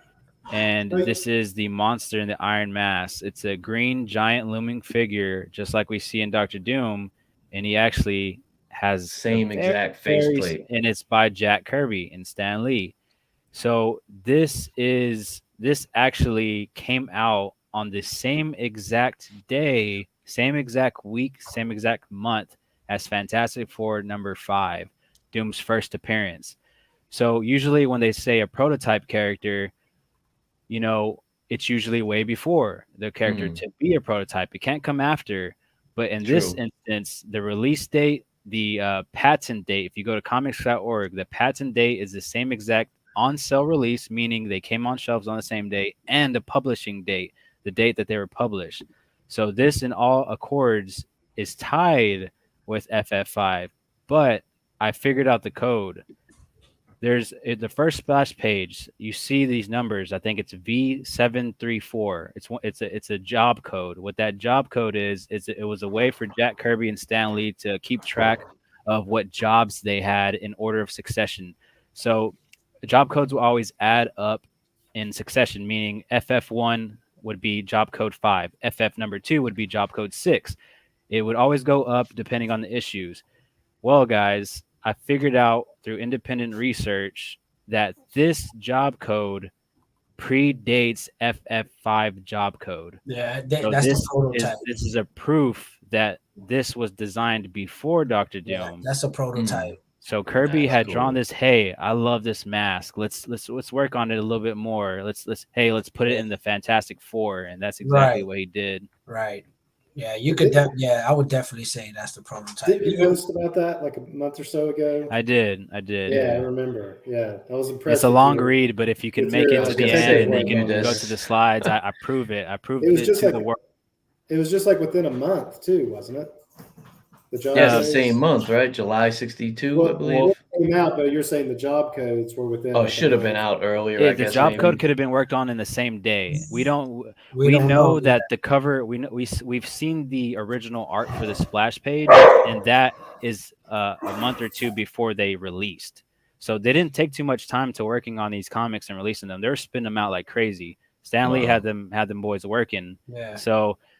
And this is the monster in the Iron Mask. It's a green giant looming figure, just like we see in Dr. Doom. And he actually has same exact faceplate, and it's by Jack Kirby and Stan Lee. So this actually came out on the same exact day, same exact week, same exact month as Fantastic Four number 5, Doom's first appearance. So usually when they say a prototype character, it's usually way before the character to be a prototype. It can't come after. But in this instance, the release date, the patent date, if you go to comics.org, the patent date is the same exact on sale release, meaning they came on shelves on the same day, and the publishing date, the date that they were published. So this in all accords is tied with FF5, but I figured out the code. There's the first splash page. You see these numbers. I think it's V734. It's a job code. What that job code is it was a way for Jack Kirby and Stan Lee to keep track of what jobs they had in order of succession. So the job codes will always add up in succession, meaning FF1 would be job code 5. FF number 2 would be job code 6. It would always go up depending on the issues. Well, guys, I figured out through independent research that this job code predates FF5 job code. Yeah, that's the prototype. This is a proof that this was designed before Dr. Doom. Yeah, that's a prototype. So Kirby had drawn this. Hey, I love this mask. Let's work on it a little bit more. Let's put it in the Fantastic Four, and that's exactly what he did. Right. Yeah, you could. Yeah, I would definitely say that's the prototype. Didn't you post about that like a month or so ago? I did. Yeah, I remember. Yeah, I was impressed. It's a long read, but if you can make it to the end and you can go to the slides, I prove it. I proved it to the world. It was just like within a month too, wasn't it? The job codes? The same month, right? July 62, I believe. Well, it came out, but you're saying the job codes were within. Oh, should have been out earlier. Yeah, the job code could have been worked on in the same day. We know that the cover. We've seen the original art for the splash page, and that is a month or two before they released. So they didn't take too much time to working on these comics and releasing them. They're spinning them out like crazy. Stan Lee had them boys working. Yeah.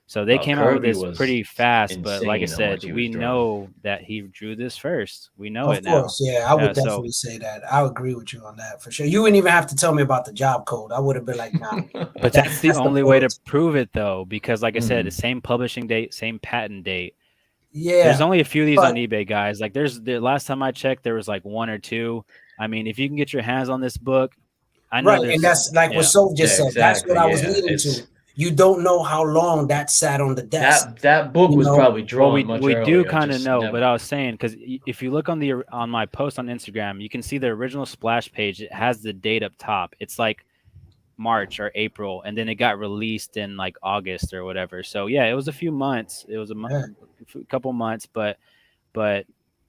So they came out with this pretty fast, but like I said, we know that he drew this first. We know it now. Of course, yeah, I would definitely say that. I would agree with you on that for sure. You wouldn't even have to tell me about the job code. I would have been like, nah. But that's the only way to prove it, though, because like I said, the same publishing date, same patent date. Yeah. There's only a few of these on eBay, guys. Like the last time I checked, there was like one or two. I mean, if you can get your hands on this book, I know. Right, and that's like what Soph just said. Exactly, that's what I was leading to. You don't know how long that sat on the desk. That book was probably drawn much earlier. We do kind of know, but I was saying, because if you look on my post on Instagram, you can see the original splash page. It has the date up top. It's like March or April, and then it got released in like August or whatever. So yeah, it was a few months. It was a couple months, but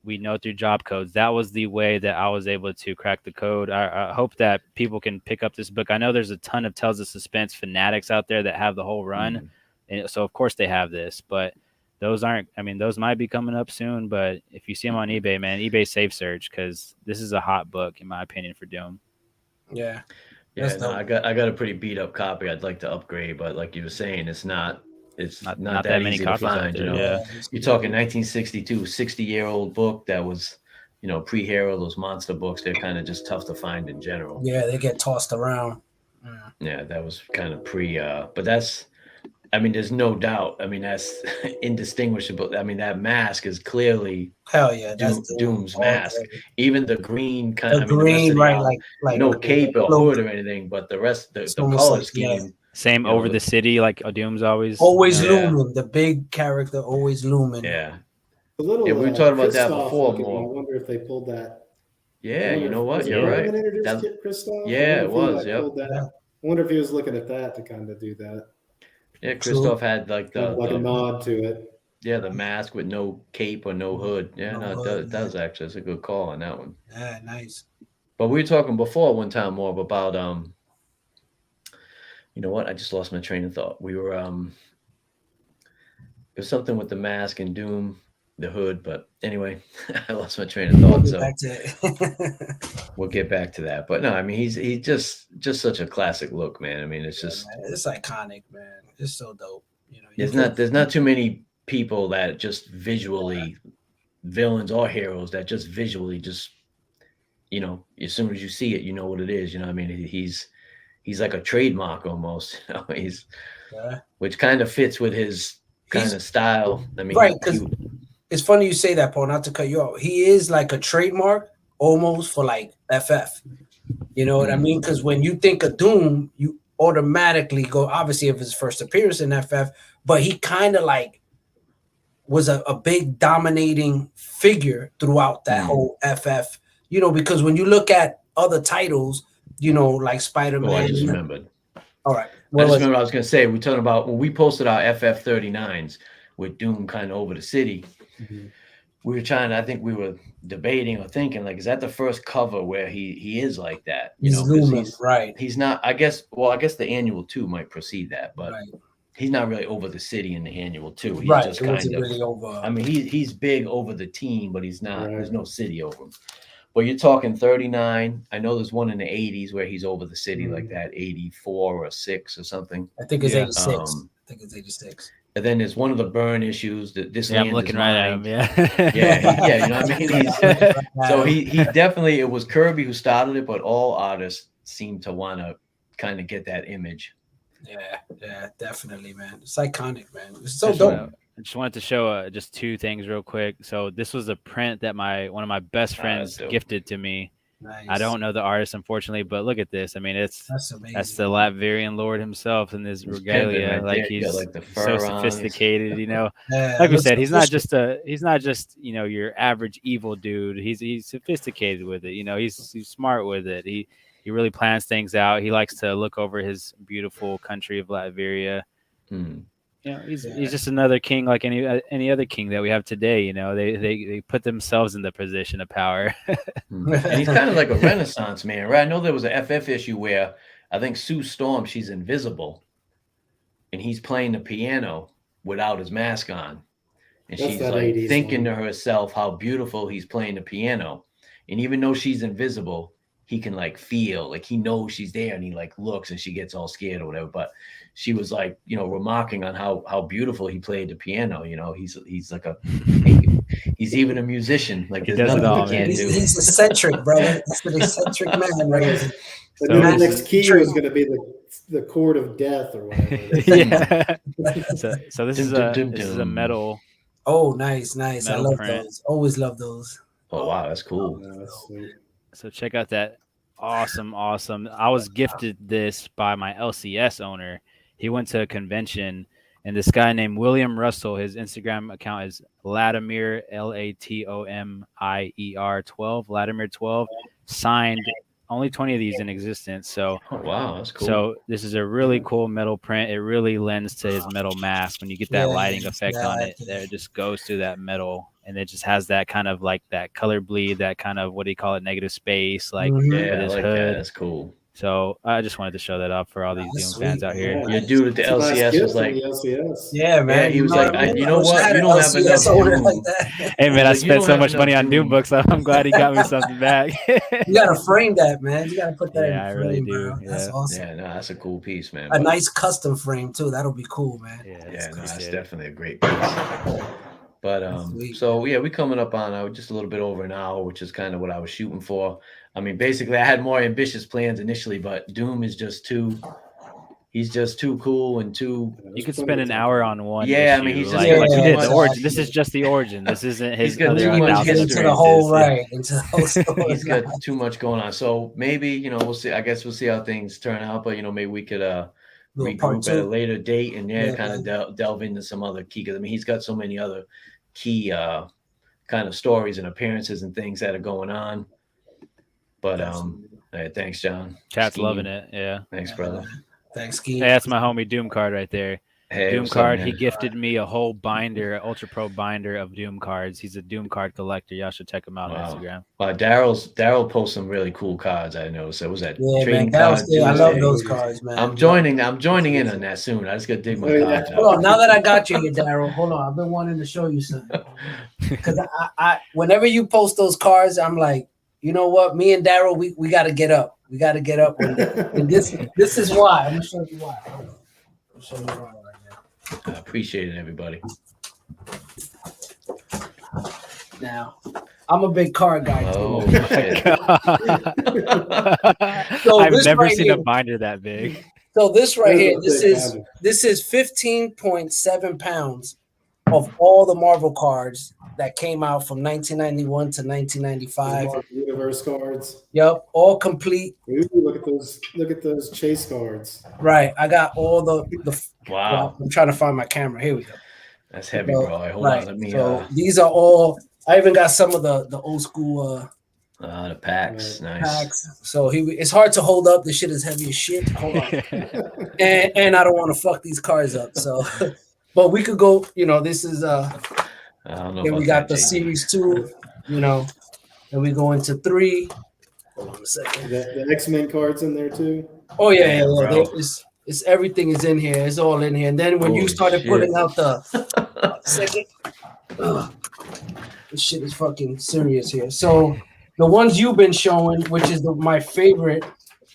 we know through job codes. That was the way that I was able to crack the code. I hope that people can pick up this book. I know there's a ton of Tales of Suspense fanatics out there that have the whole run. And so, of course, they have this. But those aren't – I mean, those might be coming up soon. But if you see them on eBay, man, eBay safe search, because this is a hot book, in my opinion, for Doom. Yeah. Yeah, no, I got a pretty beat-up copy I'd like to upgrade. But like you were saying, it's not that many easy to find, you know. Yeah. You're talking 1962, 60-year-old book that was, pre-Hero, those monster books. They're kind of just tough to find in general. Yeah, they get tossed around. Yeah, that was kind of but that's, I mean, there's no doubt. I mean, that's indistinguishable. I mean, that mask is clearly Doom's mask. Even the green kind of green, right? Like no cape or hood or anything, but the rest, the color scheme. Yeah. Same over the city, like Doom's always looming. The big character always looming. Yeah. A little. Yeah, we were talking about that before. More. I wonder if they pulled that. Yeah, you know what? You're right. Yeah, it was. Yep. I wonder if he was looking at that to kind of do that. Yeah, Christoph had like a nod to it. Yeah, the mask with no cape or no hood. Yeah, it does actually. It's a good call on that one. Yeah, nice. But we were talking before one time more about you know what? I just lost my train of thought. We were there's something with the mask and Doom, the hood, but anyway, I lost my train of thought. We'll get back to that. But no, I mean he's just such a classic look, man. I mean it's just it's iconic, man. It's so dope. There's not too many people that just visually, villains or heroes that just visually as soon as you see it, you know what it is. You know what I mean? He's like a trademark almost, which kind of fits with his kind of style. I mean, right? Because it's funny you say that, Paul. Not to cut you off. He is like a trademark almost for like FF. You know what I mean? Because when you think of Doom, you automatically go. Obviously, if his first appearance in FF, but he kind of like was a big dominating figure throughout that whole FF. Because when you look at other titles. Like Spider-Man. Oh, I just remembered. All right. I just remember I was going to say, we're talking about when we posted our FF39s with Doom kind of over the city. Mm-hmm. We were I think we were debating or thinking, like, is that the first cover where he is like that? He's right. He's not, I guess the annual 2 might precede that, but he's not really over the city in the annual 2. He's just kind of, really over. I mean, he's big over the team, but he's not, there's no city over him. Well, you're talking 39. I know there's one in the 80s where he's over the city like that, 84 or 6 or something. I think it's 86. I think it's 86. And then there's one of the Burn issues that this. Yeah, I'm looking right at him. Yeah, you know what I mean. So he definitely. It was Kirby who started it, but all artists seem to want to kind of get that image. Yeah, definitely, man. It's iconic, man. It's so dope. I just wanted to show just 2 things real quick. So this was a print that one of my best friends gifted to me. Nice. I don't know the artist, unfortunately, but look at this. I mean, That's amazing. that's the Latvian Lord himself in his regalia. Right like there. he's Like the so fur on. sophisticated, you know. Yeah, Like we said, looks he's not just you know your average evil dude. He's sophisticated with it. You know, he's smart with it. He really plans things out. He likes to look over his beautiful country of Latveria. You know, he's just another king like any other king that we have today. You know, they put themselves in the position of power. And he's kind of like a Renaissance man, right? I know there was an FF issue where I think Sue Storm, she's invisible, and he's playing the piano without his mask on, and That's she's that like 80s thinking one. to herself how beautiful he's playing the piano, and even though she's invisible, he can like feel like he knows she's there, and he like looks, and she gets all scared or whatever. But she was like, you know, remarking on how beautiful he played the piano. You know, he's like he's even a musician. Like He there's does it nothing all, he can't man. do. He's eccentric, brother. He's an eccentric man, right? And So then the this next key was going to be the chord of death or whatever. yeah. So this is a metal. Oh, nice. I Metal love print. those. Always love those. Oh wow, that's cool. Yeah, that's sweet. So check out that awesome. I was gifted this by my LCS owner. He went to a convention, and this guy named William Russell, his Instagram account is Latimer Latomier 12, Latimer 12, signed only 20 of these in existence. So Oh wow, that's cool. So this is a really cool metal print. It really lends to his metal mask when you get that lighting effect on it. There, it just goes through that metal, and it just has that kind of like that color bleed, that kind of what do you call it, negative space, like with yeah, I his like hood. that. That's cool. So I just wanted to show that off for all these Doom fans out here. Your dude at the It's a nice LCS gift was from like, the LCS. Yeah, man. yeah, he was like, you know what? I You don't have enough Doom. like that. Hey man, I Like, you spent don't so have much money enough on Doom Doom. books. So I'm glad he got me something back. You gotta frame that, man. You gotta put that in Yeah, I frame, really do. bro. That's Yeah. awesome. Yeah, no, that's a cool piece, man. A nice custom frame too. That'll be cool, man. Yeah, Yeah, no, that's appreciate it. definitely a great piece. But sweet. so yeah, we coming up on just a little bit over an hour, which is kind of what I was shooting for. I mean, basically, I had more ambitious plans initially, but Doom is just he's just too cool and too. You could spend an hour on one. Yeah, I issue. mean, he's just like, got like too we did much- the origin. This is just the origin. This isn't his He's got other too much 1,000 history. Into the appearances. whole Yeah. right, into the whole story. He's got too much going on. So maybe, we'll see. I guess we'll see how things turn out. But maybe we could Little part regroup at a two. later date and Yeah, kind of delve into some other key. Because I mean, he's got so many other key kind of stories and appearances and things that are going on. But hey, thanks, John. Chat's Scheme. loving it. Yeah. Thanks, brother. Thanks, Hey, Keith. that's my homie Doom card right there. Hey, Doom what's card. up, He man? gifted me a whole binder, Ultra Pro binder of Doom cards. He's a Doom card collector. Y'all should check him out Wow. on Instagram. Daryl posts some really cool cards. I noticed. So was that Yeah, trading man. That was cards? good. I love Tuesday? those cards, man. I'm joining in on that soon. I just got to dig my Oh, yeah. cards Hold out. on, now that I got you here, Daryl, hold on. I've been wanting to show you something. Because I whenever you post those cards, I'm like, you know what? Me and Daryl, we got to get up. We got to get up. And this is why. I'm gonna show you why. Hold on. I'll show you why right now. I appreciate it, everybody. Now, I'm a big card guy too. Oh, My shit. God. So I've this never right seen here- a binder that big. So this right here, That's a big this is 15.7 pounds of all the Marvel cards that came out from 1991 to 1995. Universe cards. Yep, all complete. Ooh, look at those chase cards. Right, I got all the. Wow, Well, I'm trying to find my camera. Here we go. that's heavy, bro. Hold Right. on, let me. So these are all. I even got some of the old school The packs, nice. packs. So it's hard to hold up. This shit is heavy as shit. Hold on. and I don't want to fuck these cars up. So, but we could go. This is I don't know. Then we about got the that, JD. series 2. And we go into 3. Hold on a second. The X-Men cards in there too. Oh yeah, Damn, yeah. bro. It's everything is in here. It's all in here. And then when you Holy started shit. putting out the second, this shit is fucking serious here. So the ones you've been showing, which is my favorite,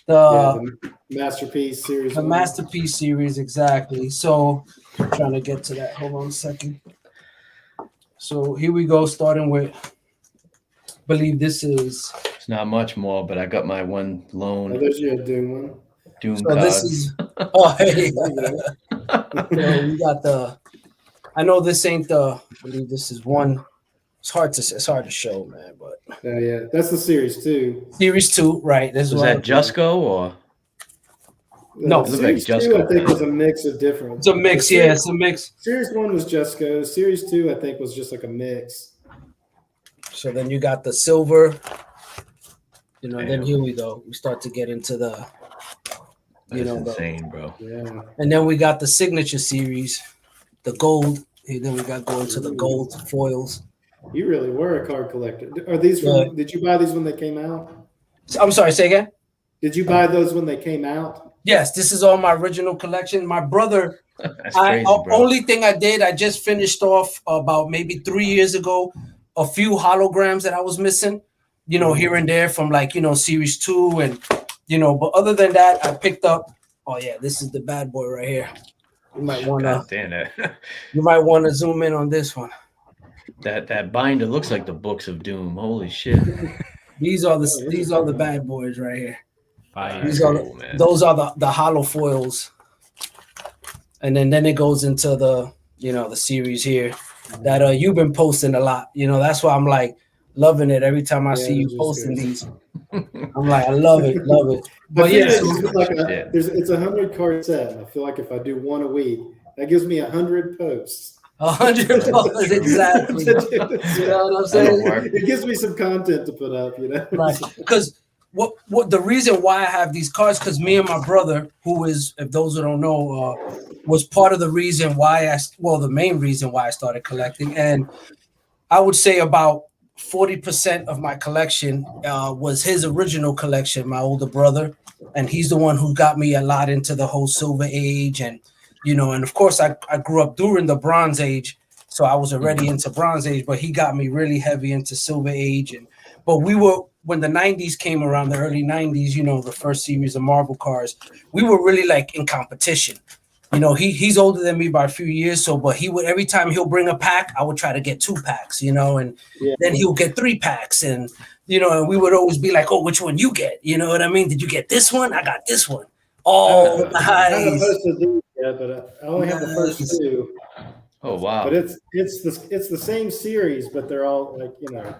The Masterpiece series. the 1. Masterpiece series, exactly. So I'm trying to get to that. Hold on a second. So here we go, starting with. I believe this is. It's not much more, but I got my one Oh, lone there's your Doom one. Doom So card. this is. Oh, hey. There you go. So we got the. I know this ain't the. I believe this is one. It's hard to show, man. But Yeah, that's the series 2. series 2, right? This Was that Jusco or? No, it looked like series 2 Jusco. I think was a mix of different. It's a mix, yeah. It's a mix. Series 1 was Jusco. Series 2 I think was just like a mix. So then you got the silver. You know, Damn. then here we go. We start to get into the, That's insane, bro. Yeah. And then we got the signature series, the gold. And then we got going to the gold foils. You really were a card collector. Are these from? Did you buy these when they came out? I'm sorry, say again. Did you buy those when they came out? Yes, this is all my original collection. My brother. That's crazy, bro. Only thing I did, I just finished off about maybe 3 years ago a few holograms that I was missing, you know, here and there from like, you know, series 2 and, you know, but other than that, I picked up. Oh yeah, this is the bad boy right here. You might want to zoom in on this one. That binder looks like the books of doom. Holy shit. These are the bad boys right here. These those are the hollow foils. And then it goes into the, you know, the series here that you've been posting a lot. You know, that's why I'm like loving it every time I see you posting these. I'm like, I love it. But yeah, it's 100 card set. And I feel like if I do one a week, that gives me 100 posts. 100 posts, exactly. You know what I'm saying? It gives me some content to put up, you know. Right. Because what the reason why I have these cards, because me and my brother, who is, if those who don't know, was part of the reason why the main reason why I started collecting. And I would say about 40% of my collection was his original collection, my older brother. And he's the one who got me a lot into the whole Silver Age. And, you know, and of course I grew up during the Bronze Age. So I was already into Bronze Age, but he got me really heavy into Silver Age. But when the 90s came around, the early 90s, you know, the first series of Marvel cards, we were really like in competition. You know, he's older than me by a few years, but he would, every time he'll bring a pack, I would try to get 2 packs, you know, and then he'll get 3 packs, and you know, and we would always be like, oh, which one you get? You know what I mean? Did you get this one? I got this one. Oh, nice. But I only have the first 2. Oh wow! But it's the same series, but they're all like, you know,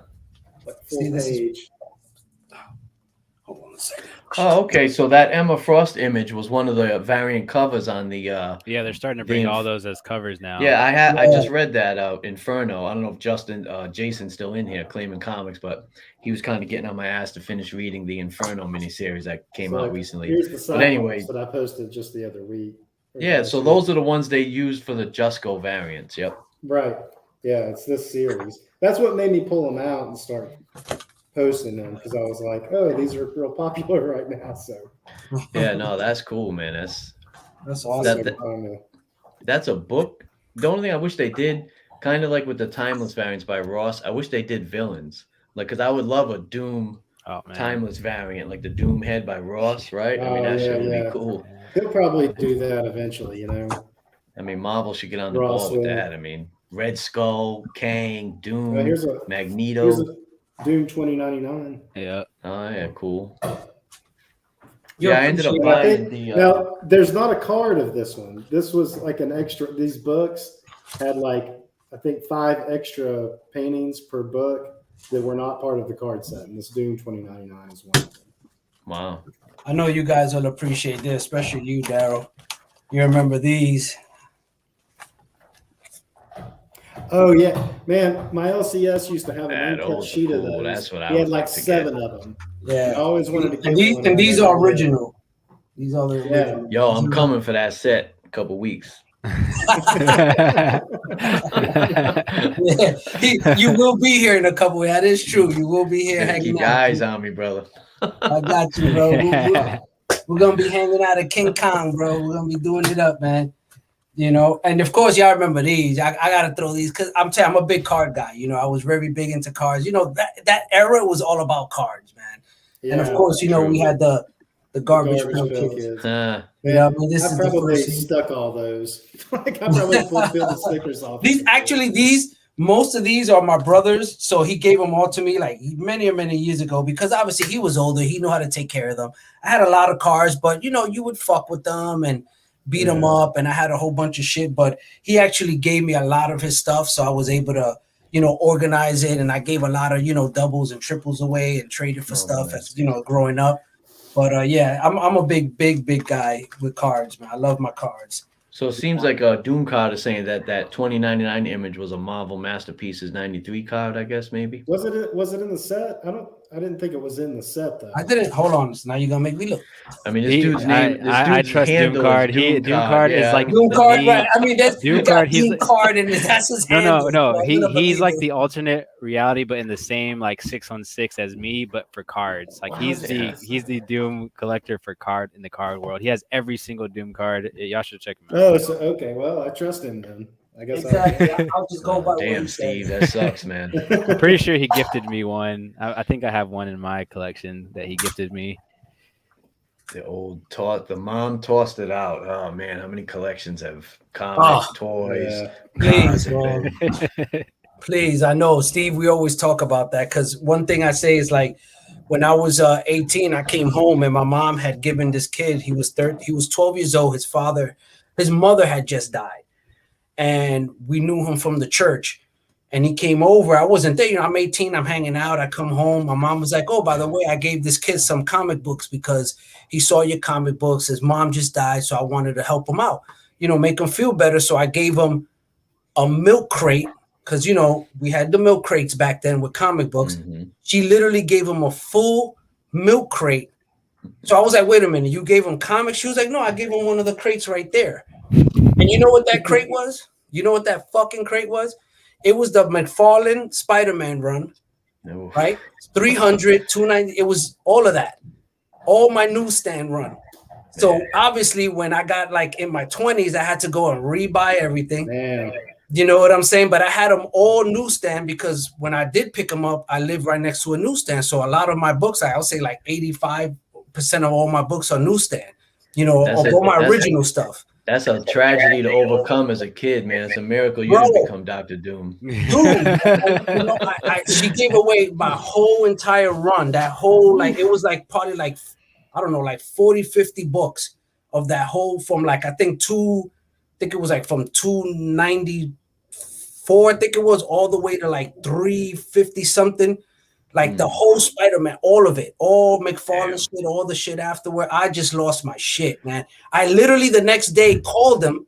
like full page. Hold on a second. Oh, okay. So that Emma Frost image was one of the variant covers on the. Yeah, they're starting to bring all those as covers now. Yeah, I just read that Inferno. I don't know if Jason's still in here claiming comics, but he was kind of getting on my ass to finish reading the Inferno miniseries that came out recently. But anyway, that I posted just the other week. Yeah, so those are the ones they used for the Jusco variants. Yep. Right. Yeah, it's this series. That's what made me pull them out and start posting them, because I was like, oh, these are real popular right now. So yeah, no, that's cool, man. That's awesome. That's a book. The only thing I wish they did, kind of like with the Timeless variants by Ross, I wish they did villains. Like, because I would love a Doom Timeless variant, like the Doom head by Ross, right? I mean, that shit would be cool. He'll probably do that eventually, you know. I mean, Marvel should get on the ball with that. I mean, Red Skull, Kang, Doom, Magneto. Here's a Doom 2099. Yeah. Oh yeah, cool. Yeah, I ended up buying the. Now, there's not a card of this one. This was like an extra. These books had like, I think 5 extra paintings per book that were not part of the card set, and this Doom 2099 is one of them. Wow. I know you guys will appreciate this, especially you, Daryl. You remember these? Oh yeah, man! My LCS used to have an uncut sheet of those. That's what he had like 7 of them. Yeah, I always wanted to get one. And these are original. These are the original. Yo, I'm coming for that set in a couple weeks. Yeah, you will be here in a couple. That is true. You will be here hanging keep out. Keep eyes on me, brother. I got you, bro. We're gonna be hanging out at King Kong, bro. We're gonna be doing it up, man. You know, and of course, y'all remember these. I gotta throw these because I'm a big card guy. You know, I was very big into cards. You know, that era was all about cards, man. Yeah, and of course, you know, we had the garbage pail kids. Yeah, I mean, I probably stuck all those. Like, I probably fulfilled the stickers off. Most of these are my brother's, so he gave them all to me like many years ago, because obviously he was older. He knew how to take care of them. I had a lot of cards, but you know, you would fuck with them and beat them up, and I had a whole bunch of shit, but he actually gave me a lot of his stuff, so I was able to, organize it, and I gave a lot of doubles and triples away and traded for stuff nice. as growing up. But yeah, I'm a big guy with cards, man. I love my cards. So it seems like Doom card is saying that 2099 image was a Marvel Masterpieces 93 card, I guess maybe. Was it in the set? I didn't think it was in the set though. I didn't. Hold on. So now you're gonna make me look. I mean, this dude's name. I trust Doom card. Doom card is like Doom card, right? I mean, that's Doom card. Doom card, and that's his handle. No. He's like the alternate reality, but in the same like 616 as me, but for cards. Like he's the Doom collector for card in the card world. He has every single Doom card. Y'all should check him out. Oh, so, okay. Well, I trust him then. I guess exactly. I'll just go by. Damn, Steve, that sucks, man. I'm pretty sure he gifted me one. I think I have one in my collection that he gifted me. The mom tossed it out. Oh man, how many collections have comics, toys? Yeah. Please, man. Please, I know, Steve. We always talk about that because one thing I say is like, when I was 18, I came home and my mom had given this kid. He was 12 years old. His mother had just died. And we knew him from the church, and he came over. I wasn't there. I'm 18. I'm hanging out. I come home. My mom was like, "Oh, by the way, I gave this kid some comic books because he saw your comic books. His mom just died, so I wanted to help him out, make him feel better." So I gave him a milk crate because, we had the milk crates back then with comic books. Mm-hmm. She literally gave him a full milk crate. So I was like, "Wait a minute, you gave him comics?" She was like, "No, I gave him one of the crates right there." And you know what that crate was? You know what that fucking crate was? It was the McFarlane Spider-Man run, right? 300, 290. It was all of that. All my newsstand run. So obviously when I got like in my 20s, I had to go and rebuy everything. Man. You know what I'm saying? But I had them all newsstand because when I did pick them up, I lived right next to a newsstand. So a lot of my books, I'll say like 85% of all my books are newsstand, all my original stuff. That's a tragedy to overcome as a kid, man. It's a miracle you didn't become Dr. Doom. Dude, she gave away my whole entire run. That whole, it was like probably like, I don't know, like 40, 50 books of that whole from like, I think it was like from 294, I think it was, all the way to like 350 something. Like the whole Spider-Man, all of it, all McFarlane shit, all the shit afterward. I just lost my shit, man. I literally the next day called them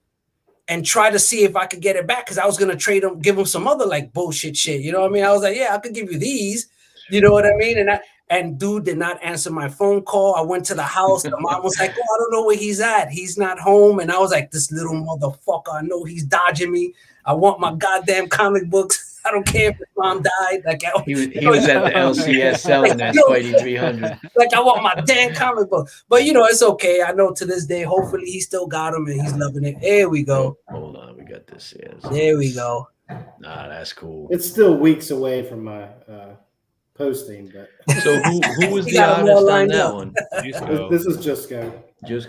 and tried to see if I could get it back because I was gonna trade them, give them some other like bullshit shit. You know what I mean? I was like, yeah, I could give you these. You know what I mean? And dude did not answer my phone call. I went to the house. The mom was like, "Oh, I don't know where he's at. He's not home." And I was like, "This little motherfucker, I know he's dodging me. I want my goddamn comic books. I don't care if his mom died." Like he was at the LCS selling that Spidey 300. Like, I want my damn comic book. But it's okay. I know to this day, hopefully he still got them and he's loving it. There we go. Hold on, we got this. Yes. There we go. Nah, that's cool. It's still weeks away from my posting, but so who was the artist on that one? This is Just Go.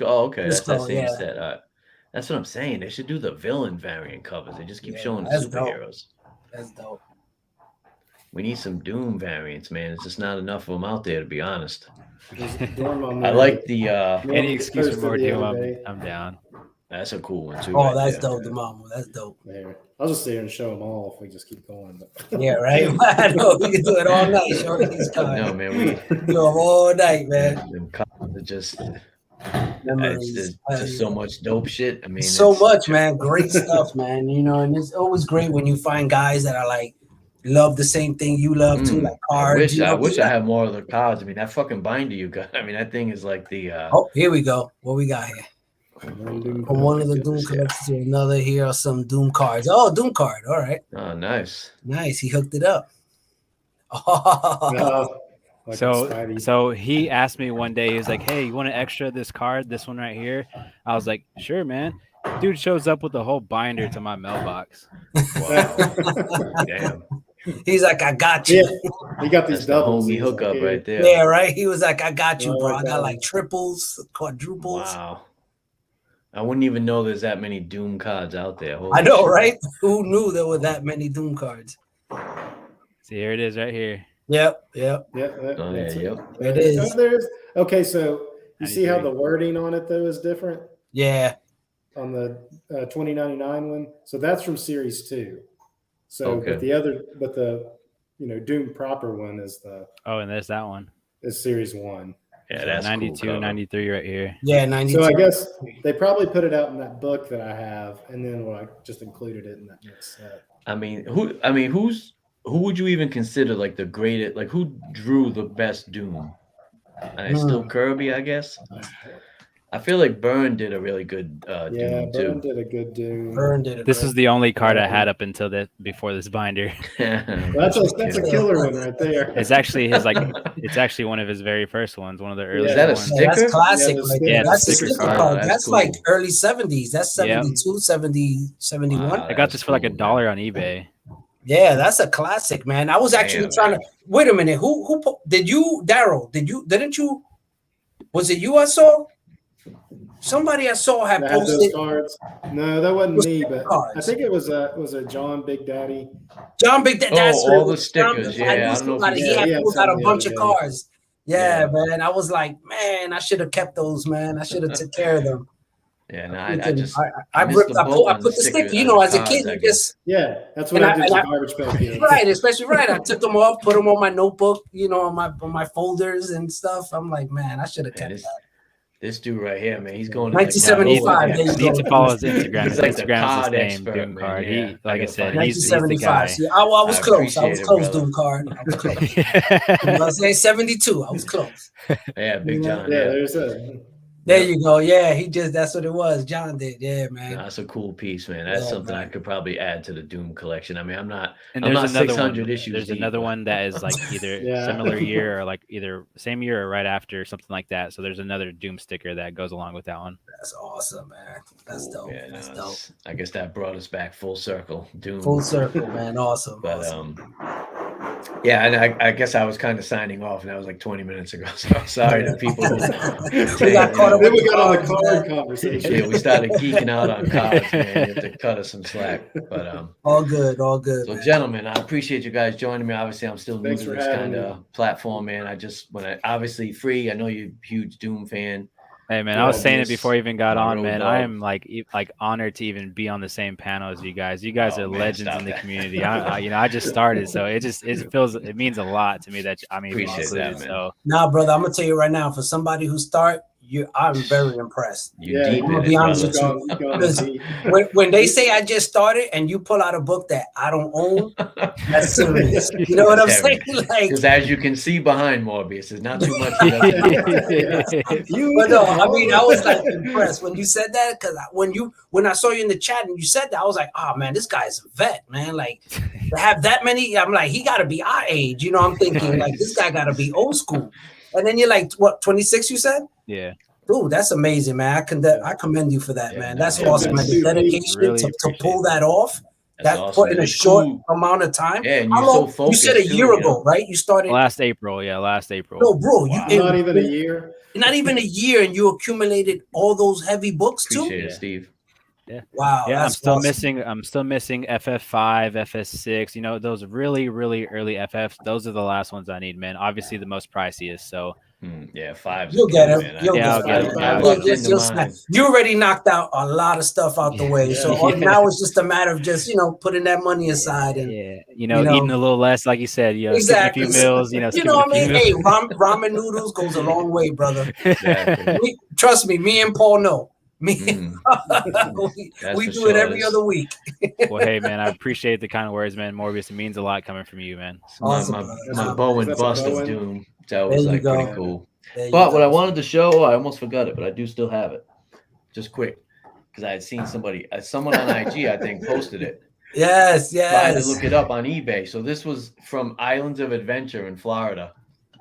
Oh, okay. That's that same set. That's what I'm saying. They should do the villain variant covers. They just keep showing the superheroes. That's dope. We need some Doom variants, man. It's just not enough of them out there, to be honest. I like the any excuse for more Doom. I'm down. That's a cool one too. Oh, that's dope, the mama. That's dope. There. I'll just sit here and show them all if we just keep going. But. Yeah, right. I know we can do it all night. Showing these cards. No, man, we do them all night, man. Them cards are just so much dope shit. I mean, so much, man. Great stuff, man. And it's always great when you find guys that are like love the same thing you love too, like cards. I wish I had more of the cards. I mean, that fucking binder you got. I mean, that thing is like the. Oh, here we go. What we got here? From one of the Doom collectors to another. Here are some Doom cards. Oh, Doom card. All right. Oh, nice. Nice. He hooked it up. Oh. Like so he asked me one day, he was like, "Hey, you want an extra this card, this one right here?" I was like, "Sure, man." Dude shows up with the whole binder to my mailbox. Wow. Damn. He's like, "I got you." Yeah, he got these doubles. The hookup right there. Yeah, right. He was like, "I got you, bro. I got like triples, quadruples." Wow. I wouldn't even know there's that many Doom cards out there. Holy I know, shit. right? Who knew there were that many Doom cards? See, here it is right here. Yep. Yep. It is. Okay, so you see how the wording on it though is different? Yeah. On the 2099 one. So that's from series 2. So, Okay. but the Doom proper one is and there's that one. Is series 1. Yeah, So that's 92, cool 93 right here. Yeah, 92. So I guess they probably put it out in that book that I have, and then I just included it in that next set. Who would you even consider like the greatest? Like who drew the best Doom? And it's still Kirby, I guess. I feel like Byrne did a really good Doom Byrne too. did a good Doom. Byrne did it. This is the only card I had up until before this binder. That's a killer one right there. It's actually it's actually one of his very first ones, one of the early. Is that a ones. sticker? That's classic. Yeah, That's a sticker sticker card. card. That's That's cool. like early 70s. That's 72, 70, 71. Wow. I got this for like $1 on eBay. Yeah, that's a classic, man. I was actually trying to wait a minute. Who did you, Daryl? Didn't you? Was it you I saw? Somebody I saw had posted those cards. No, that wasn't me, but cards. I think it was a John Big Daddy. John Big Daddy. That's all the stickers. I knew somebody. He had pulled out a bunch of cards. Yeah, man. I was like, man, I should have kept those, man. I should have took care of them. Yeah, no, I put the sticker. You know, as a kid, you just that's what I did with garbage pail. Right, especially I took them off, put them on my notebook, on my folders and stuff. I'm like, man, I should have kept that. This dude right here, man, he's going 1975. You need to follow his Instagram. His His Instagram's Instagram's his name, Doom card. Yeah. Like I said, 1975. he's the guy. I was close. I was close, brother. Doom card. I was close. I was saying 72. I was close. Yeah, Big John. Yeah, there's a. There you go. Yeah, that's what it was. John did. Yeah, man. That's a cool piece, man. That's something I could probably add to the Doom collection. I mean, I'm not 600 issues. There's another one that is like either similar year or like either same year or right after, something like that. So there's another Doom sticker that goes along with that one. That's awesome, man. That's dope. Yeah, that's dope. I guess that brought us back full circle. Doom. Full circle, man. Awesome. But awesome. Yeah, and I guess I was kind of signing off, and that was like 20 minutes ago. So I'm sorry to people. We got caught up. Then we got on the card conversation. Yeah, we started geeking out on cards, man. You have to cut us some slack. But all good. So, man. Gentlemen, I appreciate you guys joining me. Obviously, I'm still new to this kind of platform, man. Obviously free. I know you're a huge Doom fan. Hey man, I was saying it before I even got on, man. I am like honored to even be on the same panel as you guys. You guys are legends in the community. I just started, so it means a lot to me that I'm even included. So nah, brother, I'm gonna tell you right now, for somebody who I'm very impressed. You're deep I'm gonna be honest with you. When they say I just started and you pull out a book that I don't own, that's serious. You know what I'm saying? Like, because as you can see behind Morbius, there's not too much. But no, I mean, I was like impressed when you said that, because when I saw you in the chat and you said that, I was like, oh man, this guy's a vet, man. Like to have that many, I'm like, he got to be our age. I'm thinking like this guy got to be old school. And then you're like, what, 26? You said? Yeah. Dude, that's amazing, man. I commend you for that, man. That's awesome, man. The dedication to pull that off. That awesome, put in a short amount of time. Yeah, and you're so focused. You said a year ago, right? You started last April. Yeah, last April. No, bro, not even a year. Not even a year, and you accumulated all those heavy books too. Appreciate it, Steve. Yeah. Wow. Yeah, I'm still missing FF5, FS6. Those really, really early FFs. Those are the last ones I need, man. Obviously, the most priciest. So. Yeah, 5. You'll get him. I'll get him. You already knocked out a lot of stuff out the way, so now it's just a matter of just putting that money aside and eating a little less, like you said. Exactly. A few meals. You know what I mean? Hey, ramen noodles goes a long way, brother. Exactly. Trust me. Me and Paul know. We do it every other week. Well, hey man, I appreciate the kind of words, man. Morbius, it means a lot coming from you, man. My Bowen bust of Doom. That was like pretty cool. But what I wanted to show, I almost forgot it, but I do still have it. Just quick, because I had seen someone on IG, I think, posted it. Yes. So I had to look it up on eBay. So this was from Islands of Adventure in Florida.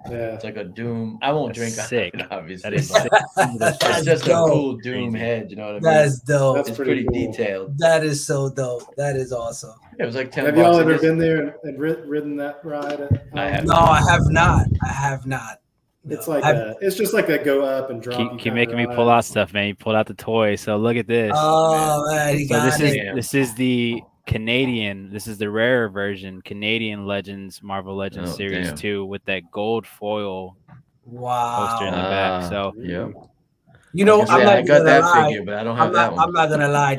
Yeah, it's like a Doom. I won't drink sick. It, obviously. That is sick. It's just a cool Doom head. You know what I mean? That's dope. It's pretty cool. Detailed. That is so dope. That is awesome. It was like $10. Have y'all ever been there and ridden that ride? No, I have not. No. It's like it's just like a go up and drop. Keep making me pull out stuff, man. You pulled out the toy. So look at this. Oh man, this is the Canadian. This is the rarer version. Canadian Legends, Marvel Legends Series 2 with that gold foil poster in the back. So I got that figure, but I don't have that one. I'm not gonna lie.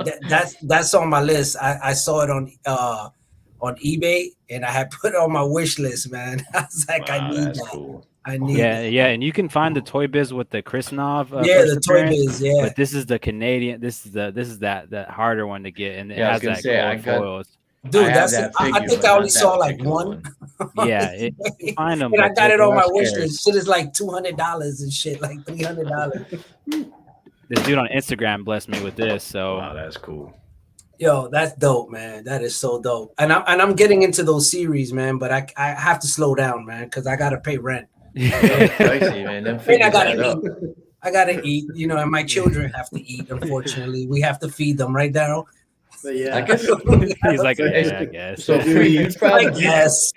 That's on my list. I saw it on eBay, and I had put it on my wish list, man. I was like, Wow, I need that's that. cool. I need Yeah, that. yeah, and you can find the Toy Biz with the Krisnov Yeah, first the Toy appearance, Biz, yeah. but this is the Canadian. This is that harder one to get, and it Yeah, I was has gonna that say, I gold got- foils. Dude, I have that's that I figure, think but I only not that saw like particular one. Yeah, you can find them, and I but got it on my they're wish scarce. list. Shit is like $200 and shit, like $300. This dude on Instagram blessed me with this, so Wow, that's cool. Yo, that's dope, man. That is so dope. And I'm getting into those series, man. But I have to slow down, man, because I gotta pay rent. Yeah, pricey, man. Them And I figures gotta add eat. up. I gotta eat, you know, and my children have to eat. Unfortunately, we have to feed them, right, Daryl? But yeah, I guess he's like, So- yeah, I guess. so. Free, you I probably guess.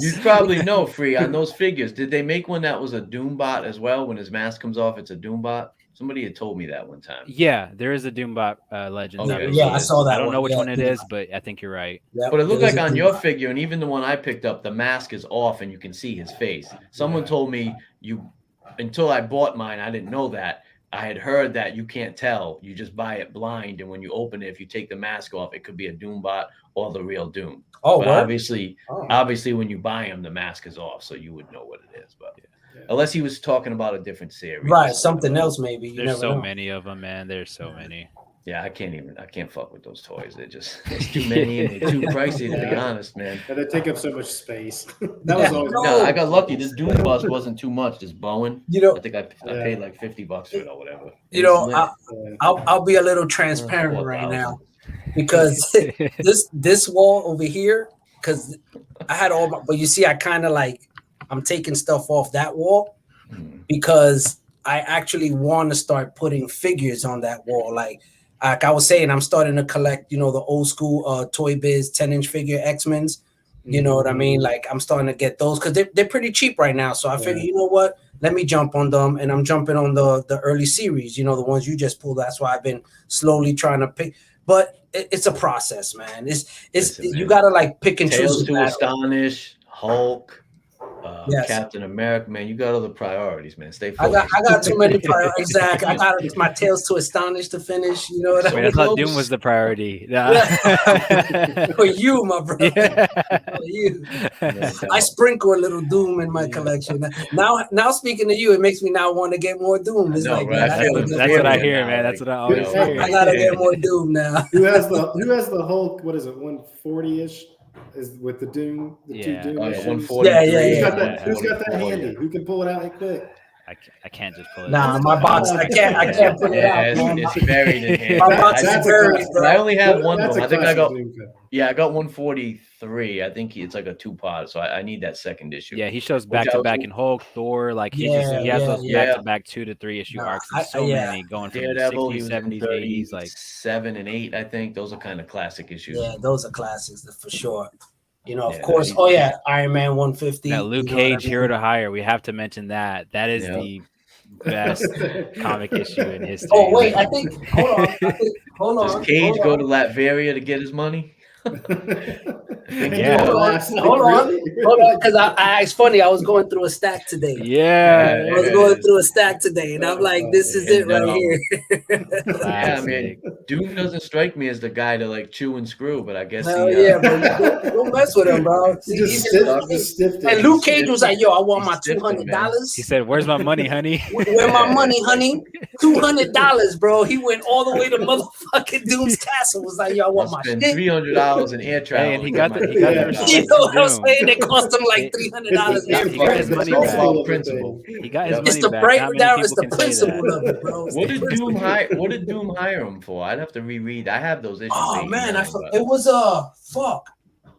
you probably know, Free, on those figures. Did they make one that was a Doombot as well? When his mask comes off, it's a Doombot. Somebody had told me that one time. Yeah, there is a Doombot Legends. Okay, Yeah, I so saw that. I don't know which Yeah, one it is, but I think you're right. Yep, But it looked there's like a on your Doombot. figure, and even the one I picked up, the mask is off and you can see his face. Someone told me until I bought mine, I didn't know that. I had heard that you can't tell. You just buy it blind, and when you open it, if you take the mask off, it could be a Doombot or the real Doom. Oh, But what? obviously, when you buy them, the mask is off, so you would know what it is. But unless he was talking about a different series, Right, something else maybe. You There's never so know. many of them, man. There's so many. Yeah, I can't fuck with those toys. They're just it's too many and they're too pricey, to be honest, man. and they take up so much space. That was always No, I got lucky. This Doom bust wasn't too much. This Bowen, You know, I think I paid like $50 for it or whatever. you know, It's I'll be a little transparent right 4,000. now because this wall over here, because I had all my, but you see, I kind of like I'm taking stuff off that wall because I actually want to start putting figures on that wall. Like I was saying, I'm starting to collect, you know, the old school Toy Biz 10-inch figure X-Men's. You know what I mean? Like I'm starting to get those because they're pretty cheap right now. So I figure, you know what? Let me jump on them, and I'm jumping on the early series. You know, the ones you just pulled. That's why I've been slowly trying to pick. But it's a process, man. Listen, you man. gotta like pick and Tales choose. to Astonish, Hulk, Yes. Captain America, man. You got other priorities, man. Stay I focused. got too many priorities. Exactly. I got my Tales to Astonish to finish. You know what I Wait, mean? I thought Doom was the priority. For you, my brother. Yeah. For you. I sprinkle a little Doom in my collection. Now speaking to you, it makes me now want to get more Doom. It's I know, like, right? man, I feel That's the what I feeling hear, now, man. like, That's what I always you know, hear. I gotta get more Doom now. who has the Hulk? What is it? 140-ish is with the Doom. The Yeah. two Doom Oh, yeah, issues. 143. Yeah. Who's got that 44, handy? yeah. Who can pull it out quick? I can't just pull it. Nah, out. my box. I can't put it out. Yeah, Man. it's buried in here. My box is That's a buried, classic. bro. I only have one of That's them. a I think I classic got Doom cover. I got 143. I think it's like a 2-part, so I need that second issue. Yeah, he shows Which back I to was- back in Hulk, Thor. Like he has those yeah. back to back 2 to 3 issue Nah, arcs. And so yeah. many going from Daredevil, the he 60s, was in 70s, 80s. Like 37 and 8, I think. Those are kind of classic issues. Yeah, those are classics for sure. You know, of Yeah, course. he's- Oh yeah, Iron Man 150. that Luke you know what I Cage mean? Hero to Hire. We have to mention that. That is Yeah. the best comic issue in history. Oh wait, I think. Hold on. Hold on. Does Cage hold go on. to Latveria to get his money? Yeah. Hold on, because it's funny. I was going through a stack today. Yeah, I was going through a stack today, and I'm like, this is it right here. Yeah, I mean, Doom doesn't strike me as the guy to like chew and screw, but I guess Hell he, yeah, bro. Don't mess with him, bro. See, Just stiffed it. and Luke Cage was like, yo, I want my He stiffed him, man. $200. He said, "Where's my money, honey?" Where my money, honey? $200, bro. He went all the way to motherfucking Doom's castle. Was like, yo, I want I'll my spend shit. $300 in air travel. Hey, and he to got get the my he got the Yeah. respect You know what I'm of Doom. saying? It cost him like $300. He got his money back. All principle. He got his Yep. It's money the back. break Not many down. people It's the can say principle that. of it, bro. It's What the did principle. Doom hire? What did Doom hire him for? I'd have to reread. I have those issues. Oh 89, man, but it was fuck.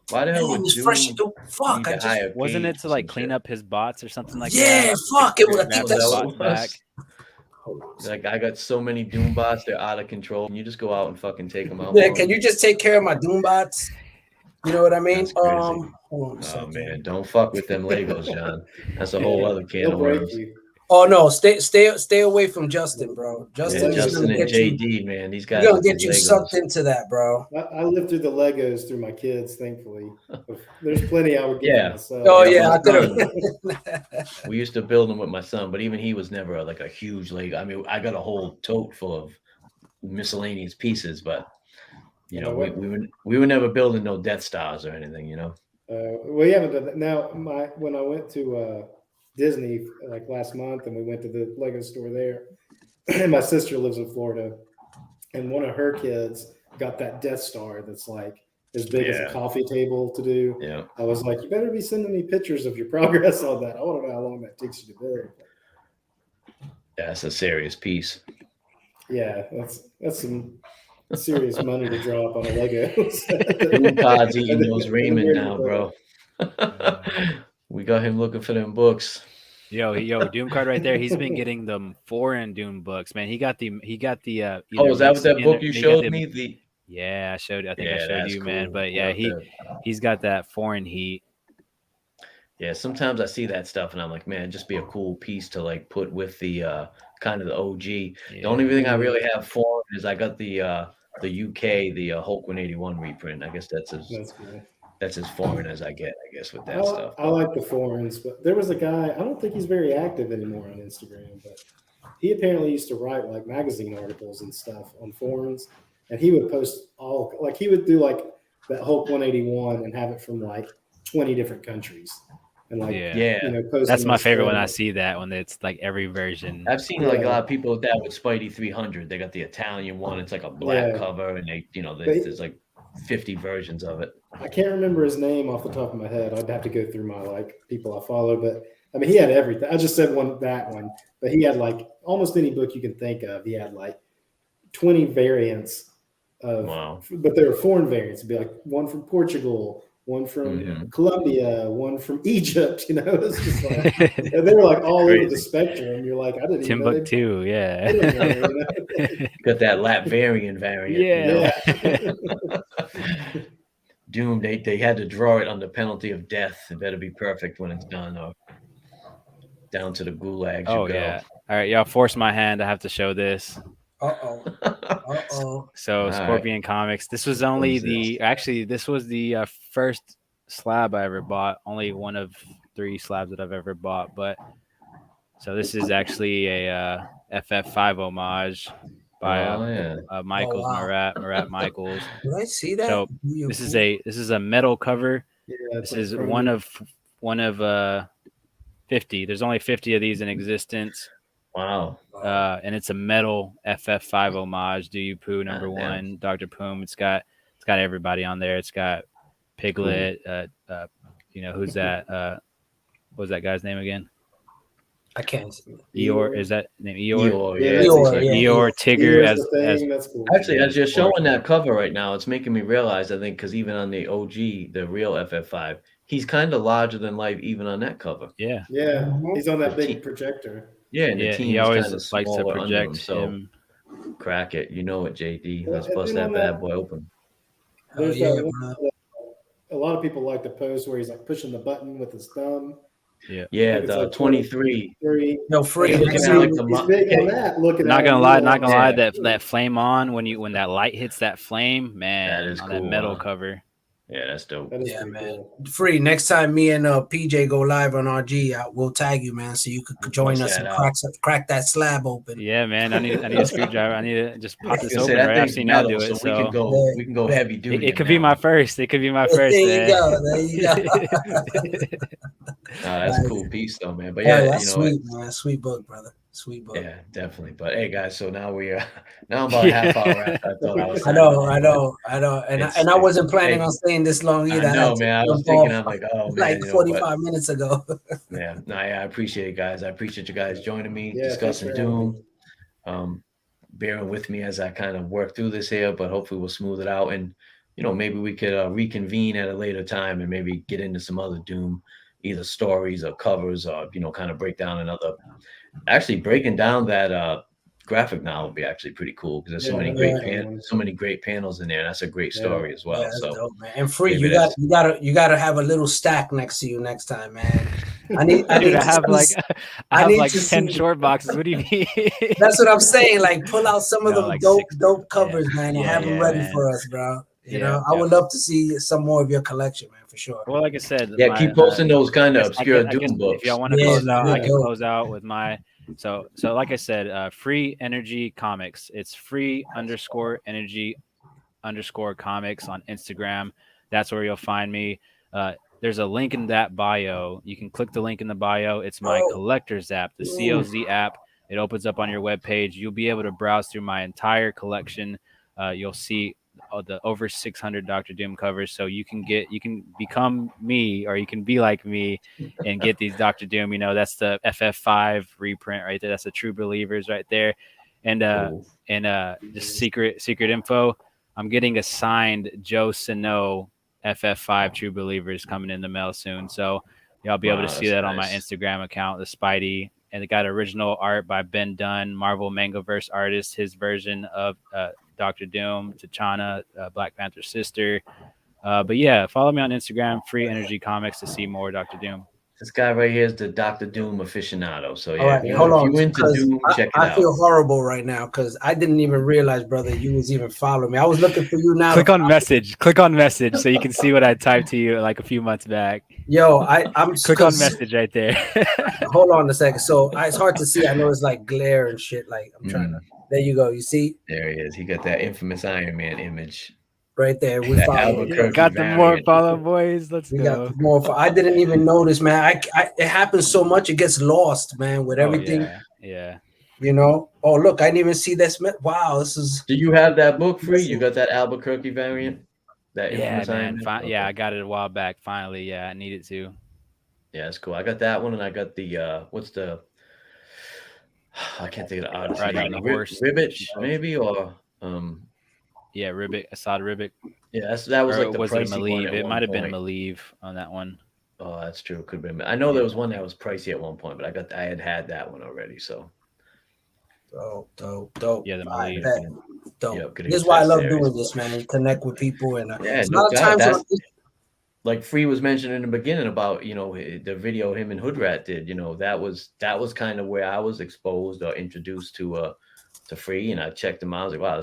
why the hell Man, it would was Doom fresh. need Fuck, to I just hire Wasn't it Cage to or like some clean shit? up his bots or something like yeah, that? fuck. It was. I Grab think his that's. that bots was- back. Hold on. Like I got so many Doom bots, they're out of control. And you just go out and fucking take them out. Yeah, for can 'em. you just take care of my Doom bots? You know what I mean? That's crazy. Hold on a Oh second. man, don't fuck with them Legos, John. That's a whole other can They'll of break worms. you. Oh no, stay away from Justin, bro. Justin Yeah, is Justin gonna and get you. JD, man, these guys. He's gonna with get these you Legos. sucked into that, bro. I lived through the Legos through my kids, thankfully. There's plenty I would get Yeah. myself. Oh Yeah, yeah, my I could son- have. We used to build them with my son, but even he was never like a huge Lego. I mean, I got a whole tote full of miscellaneous pieces, but You know, we were never building no Death Stars or anything, you know. We haven't done that. Now, when I went to Disney like last month, and we went to the Lego store there, and my sister lives in Florida, and one of her kids got that Death Star that's like as big as a coffee table to do. Yeah. I was like, you better be sending me pictures of your progress on that. I want to know how long that takes you to build. That's a serious piece. Yeah, that's some serious money to drop on a Lego. Doom Pod's eating those Raymond now, bro. We got him looking for them books. Yo, Doom Card right there. He's been getting them foreign Doom books, man. He got the. Oh, is that what that book you showed me? Yeah, I showed. I think I showed you, cool, man. But yeah, he's got that foreign heat. Yeah, sometimes I see that stuff and I'm like, man, it'd just be a cool piece to like put with the kind of the OG. Yeah. The only thing I really have foreign is I got the UK, the Hulk 181 reprint. I guess that's as foreign as I get, I guess, with that stuff. I like the foreigns, but there was a guy, I don't think he's very active anymore on Instagram, but he apparently used to write like magazine articles and stuff on forums, and he would post he would do like that Hulk 181 and have it from like 20 different countries. And like, that's my favorite when I see that, when it's like every version. I've seen like a lot of people with that with Spidey 300. They got the Italian one. It's like a black cover, and there's like 50 versions of it. I can't remember his name off the top of my head. I'd have to go through my like people I follow, but I mean, he had everything. I just said that one, but he had like almost any book you can think of. He had like 20 variants of, but they were foreign variants. It'd be like one from Portugal, one from Colombia, one from Egypt, it's just like, and they were like all over the spectrum. You're like, I didn't even know. Timbuktu, yeah. Got that Latvian variant. Yeah. Doom, they had to draw it under penalty of death. It better be perfect when it's done, or down to the gulags. Oh, yeah. All right, y'all force my hand. I have to show this. So Scorpion Comics. This was only this was the first slab I ever bought. Only one of 3 slabs that I've ever bought. But so this is actually a FF5 homage by Michaels, Marat Michaels. Did I see that? So this is a metal cover. Yeah, this is one of 50. There's only 50 of these in existence. Wow. And it's a metal FF5 homage. Do You Poo #1, Dr. Poom. It's got everybody on there. It's got Piglet. Who's that? What was that guy's name again? I can't see. Eeyore, is that name Eeyore? Eeyore, Tigger. That's cool. Actually, as you're showing that cover right now, it's making me realize, I think, because even on the OG, the real FF5, he's kind of larger than life even on that cover. Yeah. Yeah, he's on that big projector. Yeah, and the team he always likes to project him. Crack it. You know it, JD. Let's bust that bad boy open. There's a lot of people like the pose where he's like pushing the button with his thumb. Yeah, the like 23. No, free. He's big on that. Not gonna lie, that flame on when that light hits that flame, man, that is on cool, that metal cover. Yeah, that's dope. That is man. Cool. Free. Next time me and PJ go live on RG, we'll tag you, man, so you could join us and crack that slab open. Yeah, man. I need a screwdriver. I need to just pop this open. Right? I've seen y'all do it, so we can go heavy duty. It could be my first. It could be my first. There you go. That's a cool piece, though, man. But that's sweet, man. Sweet book, brother. Sweet book. Yeah, definitely. But hey, guys, so now I'm about half hour after I thought I was. I know. And I wasn't planning on staying this long either. I know, man. I was thinking, I'm like, oh man, like 45 minutes ago. Yeah, I appreciate it, guys. I appreciate you guys joining me, discussing Doom, bearing with me as I kind of work through this here. But hopefully, we'll smooth it out, and maybe we could reconvene at a later time and maybe get into some other Doom, either stories or covers, or kind of break down another. Actually, breaking down that graphic novel would be actually pretty cool, because there's so many great panels in there, and that's a great story as well. So dope, man. And Free, you gotta have a little stack next to you next time, man. I have like 10 short boxes. What do you mean? That's what I'm saying. Like, pull out some of the dope covers, man, and have them ready for us, bro. I would love to see some more of your collection, man, for sure. Well, like I said, keep posting those kind of obscure Doom books. If y'all want to close out, I can close out with my. So like I said, Free Energy Comics. It's free_energy_. _comics on Instagram. That's where you'll find me. There's a link in that bio. You can click the link in the bio. It's my collector's app, the COZ app. It opens up on your webpage. You'll be able to browse through my entire collection. You'll see the over 600 Doctor Doom covers. So you can become me, or you can be like me and get these Doctor Doom. You know, that's the FF5 reprint right there. That's the True Believers right there. And just secret info. I'm getting a signed Joe Sano FF5 True Believers coming in the mail soon. So y'all be able to see that on my Instagram account, the Spidey. And it got original art by Ben Dunn, Marvel Mangaverse artist, his version of Doctor Doom, T'Challa, Black Panther's sister. But yeah, follow me on Instagram, Free Energy Comics, to see more Doctor Doom. This guy right here is the Doctor Doom aficionado. So All right, if hold on, you into Doom, check it out. I feel horrible right now because I didn't even realize, brother, you was even following me. I was looking for you now. Click on message so you can see what I typed to you like a few months back. Yo, I'm click on message right there. Hold on a second. So it's hard to see. I know it's like glare and shit. Like I'm trying to. There you go. You see? There he is. He got that infamous Iron Man image. Right there, we got the more follow boys. Let's go. Got more. I didn't even notice, man. It happens so much, it gets lost, man. With everything, yeah. You know. Oh, look, I didn't even see this. Wow, this is. Do you have that book free? You got that Albuquerque variant? That infamous man. Yeah, I got it a while back. Finally, yeah, I needed to. Yeah, it's cool. I got that one, and I got the what's the? I can't think of the artist name. Ribbit, maybe, or Yeah, Ribic, Assad Ribic. Yeah, that was like the pricey one. It might have been Malieve on that one. Oh, that's true. Could have been. I know there was one that was pricey at one point, but I had that one already. So dope. Yeah, the Malieve. Dope. This is why I love doing this, man. Connect with people, and a lot of times, like Free was mentioning in the beginning about the video him and Hoodrat did. That was kind of where I was exposed or introduced to Free, and I checked him out. I was like, wow,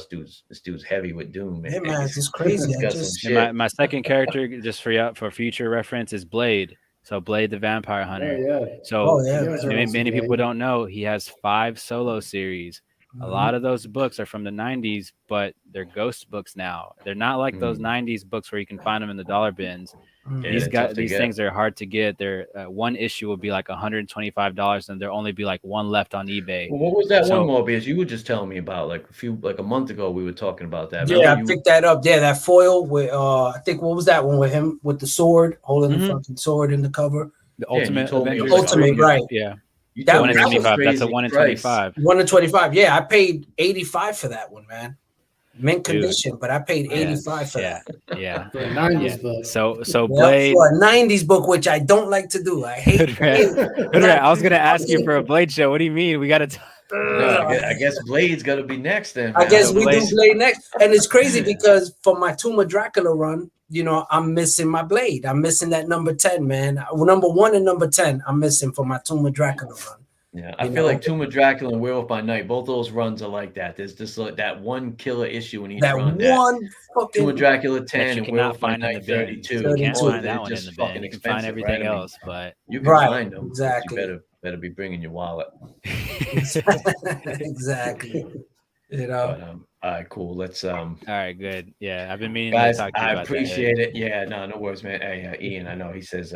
this dude's heavy with Doom, man. Yeah, man, it's just crazy. My second character, just for future reference, is Blade. So Blade the Vampire Hunter. Many people don't know he has 5 solo series. A lot of those books are from the 90s, but they're ghost books now. They're not like those 90s books where you can find them in the dollar bins. These things are hard to get. They're one issue will be like $125, and there'll only be like one left on eBay. Well, what was that one, Morbius? You were just telling me about like a month ago. We were talking about that. Yeah, I picked that up. Yeah, that foil with I think what was that one with him with the sword, holding the fucking sword in the cover. The Ultimate Avengers. Ultimate, right? Yeah. That 1 in 25. That's a 1 in 25. 1 in 25. Yeah, I paid $85 for that one, man. Mint condition, but I paid $85 for that. Yeah. For a 90s book. So Blade for a 90s book, which I don't like to do. I hate it. I was gonna ask you for a Blade show. What do you mean? We gotta I guess Blade's gotta be next then. I guess we do Blade next. And it's crazy because for my Tomb of Dracula run, I'm missing my Blade. I'm missing that number 10, man. Number 1 and number 10, I'm missing for my Tomb of Dracula run. Yeah, I feel like Tomb of Dracula and Werewolf by Night, both those runs are like that. There's just like that one killer issue in each run. Tomb of Dracula 10 and Werewolf by Night 32. You can't find that one in the bin. You can find everything else, but you can find them. Exactly. You better be bringing your wallet. Exactly. But, all right, cool. Let's All right, good. Yeah, I've been meaning guys, to talk to you about that. I appreciate it. Yeah, no worries, man. Hey, Ian, I know he says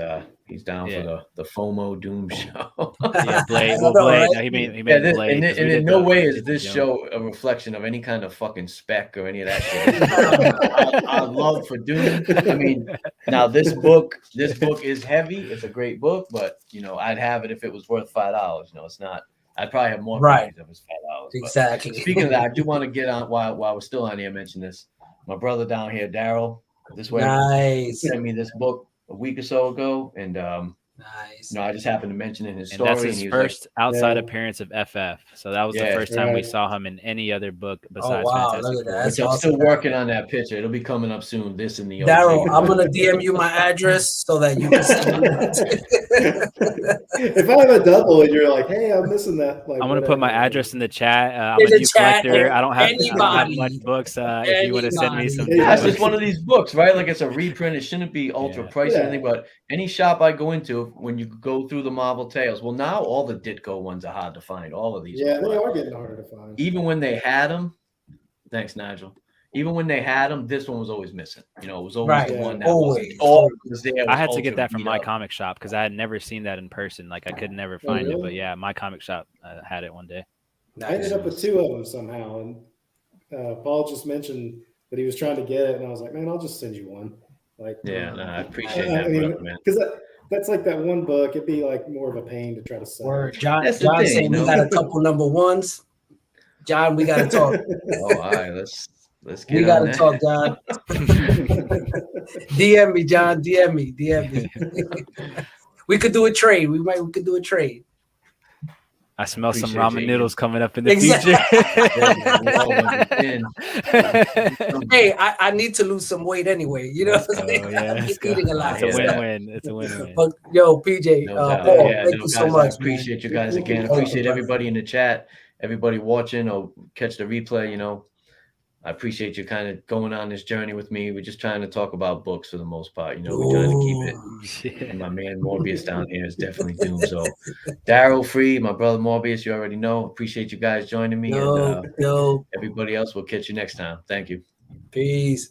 he's down for the FOMO Doom show. Yeah, Blade. Well, Blade. No, he made Blade. And in no way is this show a reflection of any kind of fucking spec or any of that shit. I love for Doom. I mean, now this book is heavy. It's a great book, but I'd have it if it was worth $5. It's not. I'd probably have more copies if it was $5. Exactly. But speaking of that, I do want to get on while we're still on here. Mention this. My brother down here, Daryl. This way, nice. Sent me this book a week or so ago, and nice. I just happened to mention it in his story. And that's his first outside appearance of FF. So that was the first time we saw him in any other book besides Fantastic Four. Which I'm still working on that picture. It'll be coming up soon. This and the Daryl, I'm gonna DM you my address so that you can send me. If I have a double and you're like, hey, I'm missing that. I'm gonna put my address in the chat. I'm a new collector. I don't have much books. If you want to send me some, that's just one of these books, right? Like it's a reprint. It shouldn't be ultra pricey or anything. But any shop I go into, when you go through the Marvel Tales, well, now all the Ditko ones are hard to find. All of these, they are getting harder to find. Even when they had them, thanks, Nigel. even when they had them, this one was always missing. You know, it was always the one that always. was there. I had to get that from my comic shop because I had never seen that in person. Like I could never find it, but yeah, my comic shop had it one day. I ended up with 2 of them somehow, and Paul just mentioned that he was trying to get it, and I was like, man, I'll just send you one. Like, I appreciate that, brother, man. Because that's like that one book. It'd be like more of a pain to try to sell. John saying we got a couple number 1s. John, we got to talk. Oh, all right, let's get. We got to talk, John. DM me, John. DM me. We could do a trade. We could do a trade. I smell some ramen noodles coming up in the future. Hey, I need to lose some weight anyway. You know what I'm saying? I'm eating a lot. It's a win-win. It's a win-win. But yo, PJ, Paul, thank you so much. I appreciate you guys again. I appreciate everybody in the chat, everybody watching or catch the replay. You know, I appreciate you kind of going on this journey with me. We're just trying to talk about books for the most part. You know, we're trying to keep it. And my man Morbius down here is definitely Doom. So, Daryl Free, my brother Morbius, you already know. Appreciate you guys joining me. And everybody else, we'll catch you next time. Thank you. Peace.